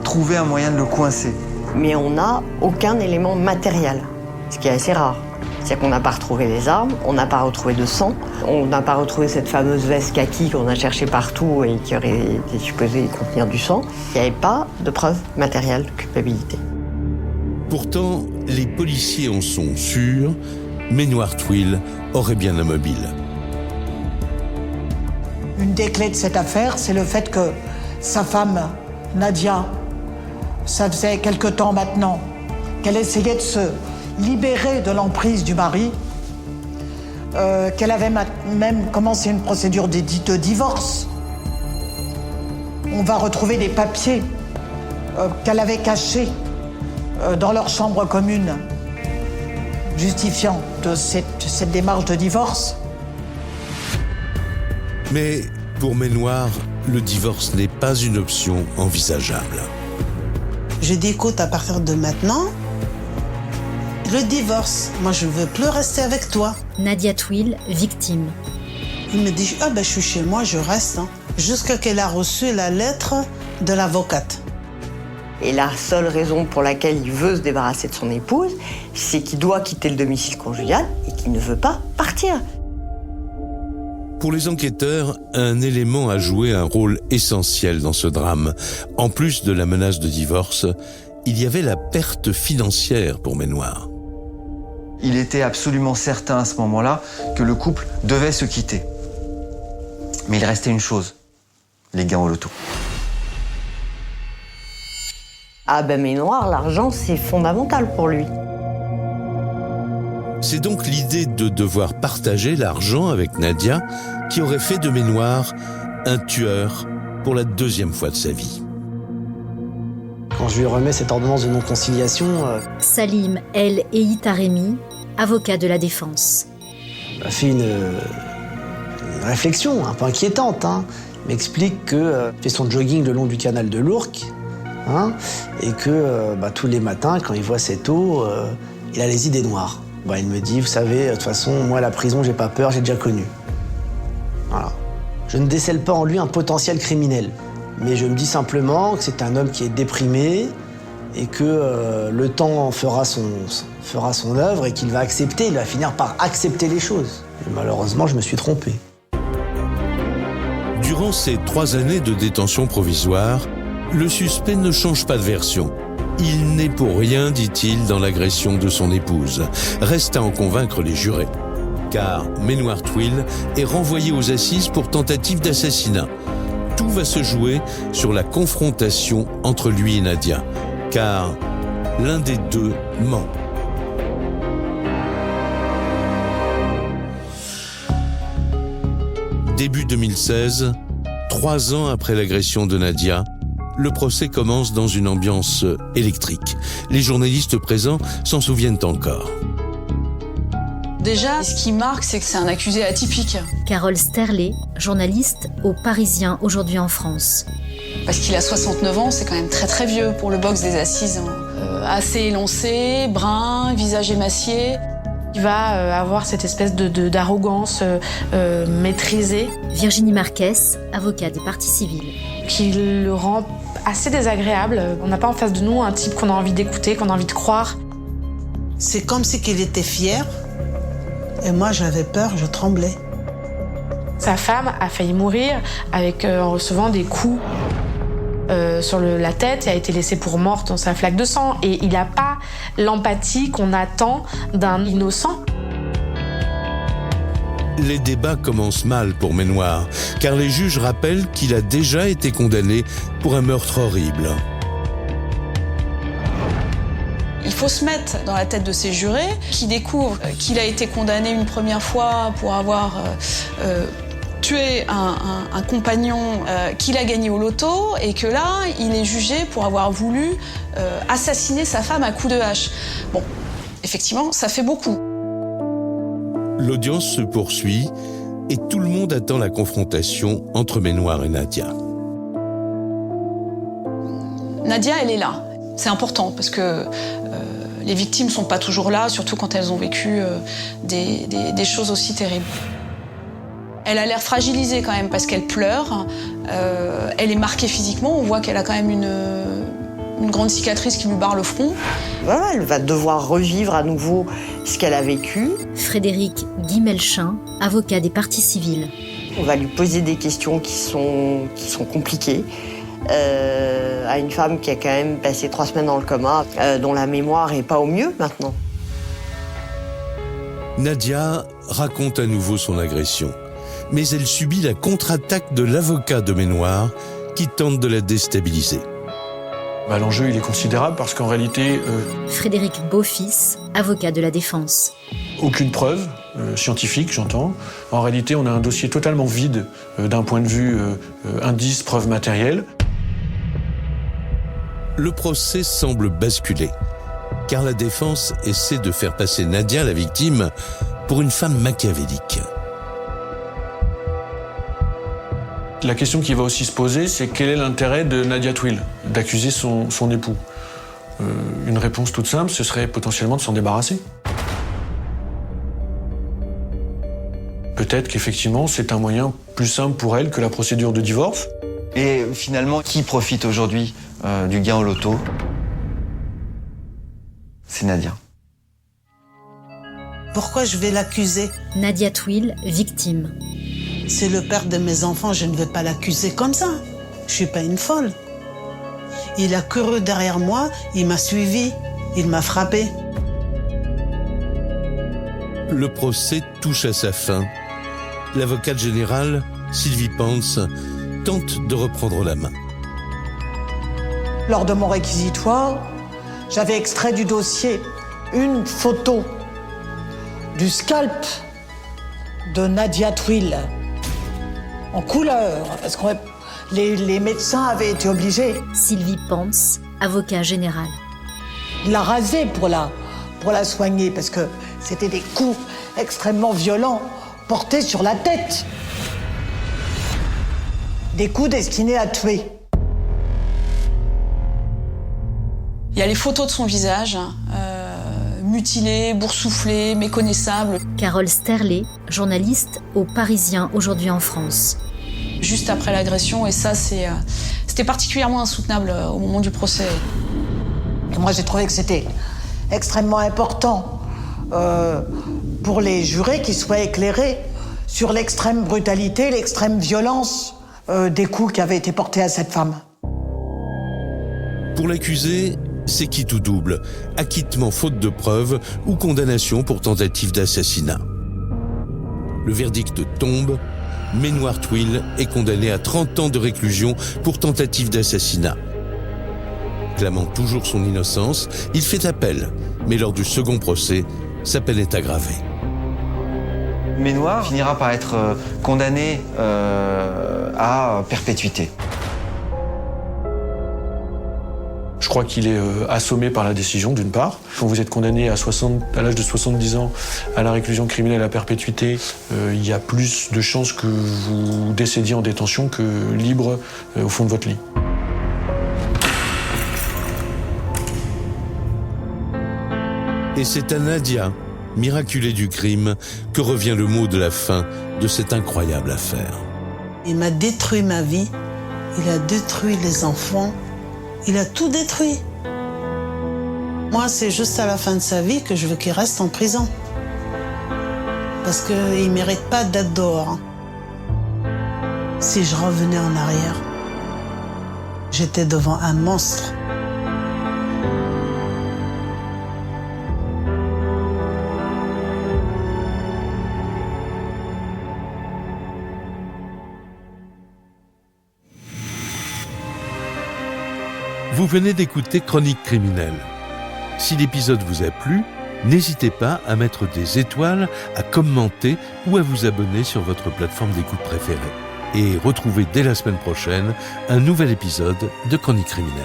trouver un moyen de le coincer. Mais on n'a aucun élément matériel, ce qui est assez rare. C'est-à-dire qu'on n'a pas retrouvé les armes, on n'a pas retrouvé de sang, on n'a pas retrouvé cette fameuse veste kaki qu'on a cherchée partout et qui aurait été supposée contenir du sang. Il n'y avait pas de preuve matérielle de culpabilité. Pourtant, les policiers en sont sûrs, Mainoir Twill aurait bien un mobile. Une des clés de cette affaire, c'est le fait que sa femme, Nadia, ça faisait quelque temps maintenant qu'elle essayait de se libérée de l'emprise du mari, qu'elle avait même commencé une procédure de divorce. On va retrouver des papiers qu'elle avait cachés dans leur chambre commune, justifiant de cette démarche de divorce. Mais pour Mainoir, le divorce n'est pas une option envisageable. Je dis écoute, à partir de maintenant, le divorce, moi je ne veux plus rester avec toi. Nadia Twill, victime. Il me dit, je suis chez moi, je reste. Hein. Jusqu'à qu'elle a reçu la lettre de l'avocate. Et la seule raison pour laquelle il veut se débarrasser de son épouse, c'est qu'il doit quitter le domicile conjugal et qu'il ne veut pas partir. Pour les enquêteurs, un élément a joué un rôle essentiel dans ce drame. En plus de la menace de divorce, il y avait la perte financière pour Mainoir. Il était absolument certain à ce moment-là que le couple devait se quitter. Mais il restait une chose, les gains au loto. Ah ben Mainoir, l'argent c'est fondamental pour lui. C'est donc l'idée de devoir partager l'argent avec Nadia qui aurait fait de Mainoir un tueur pour la deuxième fois de sa vie. Quand je lui remets cette ordonnance de non-conciliation... Salim El Eitaremi, avocat de la défense. A fait réflexion un peu inquiétante. Il m'explique que fait son jogging le long du canal de l'Ourcq, et que tous les matins, quand il voit cette eau, il a les idées noires. Il me dit, vous savez, de toute façon, moi, la prison, j'ai pas peur, j'ai déjà connu. Voilà. Je ne décèle pas en lui un potentiel criminel, mais je me dis simplement que c'est un homme qui est déprimé et que le temps fera son œuvre et qu'il va accepter, il va finir par accepter les choses. Et malheureusement, je me suis trompé. Durant ces 3 années de détention provisoire, le suspect ne change pas de version. Il n'est pour rien, dit-il, dans l'agression de son épouse. Reste à en convaincre les jurés. Car Mainoir Twill est renvoyé aux assises pour tentative d'assassinat. Tout va se jouer sur la confrontation entre lui et Nadia. Car l'un des deux ment. Début 2016, 3 ans après l'agression de Nadia, le procès commence dans une ambiance électrique. Les journalistes présents s'en souviennent encore. Déjà, ce qui marque, c'est que c'est un accusé atypique. Carole Sterlet, journaliste au Parisien aujourd'hui en France. Parce qu'il a 69 ans, c'est quand même très très vieux pour le box des assises. Assez élancé, brun, visage émacié. Il va avoir cette espèce d'arrogance maîtrisée. Virginie Marquez, avocate des parties civiles. Qui le rend assez désagréable. On n'a pas en face de nous un type qu'on a envie d'écouter, qu'on a envie de croire. C'est comme si qu'il était fier. Et moi, j'avais peur, je tremblais. Sa femme a failli mourir en recevant des coups sur la tête et a été laissée pour morte dans sa flaque de sang. Et il n'a pas l'empathie qu'on attend d'un innocent. Les débats commencent mal pour Mainoir, car les juges rappellent qu'il a déjà été condamné pour un meurtre horrible. Il faut se mettre dans la tête de ces jurés qui découvrent qu'il a été condamné une première fois pour avoir tué un compagnon qu'il a gagné au loto et que là, il est jugé pour avoir voulu assassiner sa femme à coups de hache. Bon, effectivement, ça fait beaucoup. L'audience se poursuit et tout le monde attend la confrontation entre Mainoir et Nadia. Nadia, elle est là. C'est important parce que les victimes ne sont pas toujours là, surtout quand elles ont vécu des choses aussi terribles. Elle a l'air fragilisée quand même parce qu'elle pleure. Elle est marquée physiquement. On voit qu'elle a quand même une grande cicatrice qui lui barre le front. Voilà, elle va devoir revivre à nouveau ce qu'elle a vécu. Frédéric Guimelchin, avocat des parties civiles. On va lui poser des questions qui sont compliquées. À une femme qui a quand même passé 3 semaines dans le coma, dont la mémoire n'est pas au mieux maintenant. Nadia raconte à nouveau son agression, mais elle subit la contre-attaque de l'avocat de Mainoir qui tente de la déstabiliser. L'enjeu, il est considérable parce qu'en réalité... Frédéric Beaufils, avocat de la défense. Aucune preuve scientifique, j'entends. En réalité, on a un dossier totalement vide d'un point de vue indice, preuve matérielle. Le procès semble basculer, car la défense essaie de faire passer Nadia, la victime, pour une femme machiavélique. La question qui va aussi se poser, c'est quel est l'intérêt de Nadia Twill d'accuser son époux ? Une réponse toute simple, ce serait potentiellement de s'en débarrasser. Peut-être qu'effectivement, c'est un moyen plus simple pour elle que la procédure de divorce. Et finalement, qui profite aujourd'hui du gain au loto ? C'est Nadia. Pourquoi je vais l'accuser ? Nadia Twill, victime. C'est le père de mes enfants, je ne vais pas l'accuser comme ça. Je suis pas une folle. Il a couru derrière moi, il m'a suivi, il m'a frappé. Le procès touche à sa fin. L'avocate générale, Sylvie Pence, tente de reprendre la main. Lors de mon réquisitoire, j'avais extrait du dossier une photo du scalp de Nadia Twill en couleur, parce que les médecins avaient été obligés. Sylvie Pence, avocat général. Il l'a rasée pour la parce que c'était des coups extrêmement violents portés sur la tête. Des coups destinés à tuer. Il y a les photos de son visage, mutilé, boursouflé, méconnaissable. Carole Sterlet, journaliste au Parisien aujourd'hui en France. Juste après l'agression, et ça, c'était particulièrement insoutenable au moment du procès. Et moi, j'ai trouvé que c'était extrêmement important pour les jurés qu'ils soient éclairés sur l'extrême brutalité, l'extrême violence des coups qui avaient été portés à cette femme. Pour l'accusé, c'est quitte ou double, acquittement faute de preuves ou condamnation pour tentative d'assassinat. Le verdict tombe, Ménoir Twill est condamné à 30 ans de réclusion pour tentative d'assassinat. Clamant toujours son innocence, il fait appel, mais lors du second procès, sa peine est aggravée. Ménoir finira par être condamné à perpétuité. Je crois qu'il est assommé par la décision, d'une part. Quand vous êtes condamné à l'âge de 70 ans à la réclusion criminelle à perpétuité, il y a plus de chances que vous décédiez en détention que libre au fond de votre lit. Et c'est à Nadia, miraculée du crime, que revient le mot de la fin de cette incroyable affaire. Il m'a détruit ma vie, il a détruit les enfants, il a tout détruit. Moi, c'est juste à la fin de sa vie que je veux qu'il reste en prison. Parce qu'il ne mérite pas d'être dehors. Si je revenais en arrière, j'étais devant un monstre. Vous venez d'écouter Chronique criminelle. Si l'épisode vous a plu, n'hésitez pas à mettre des étoiles, à commenter ou à vous abonner sur votre plateforme d'écoute préférée. Et retrouvez dès la semaine prochaine un nouvel épisode de Chronique criminelle.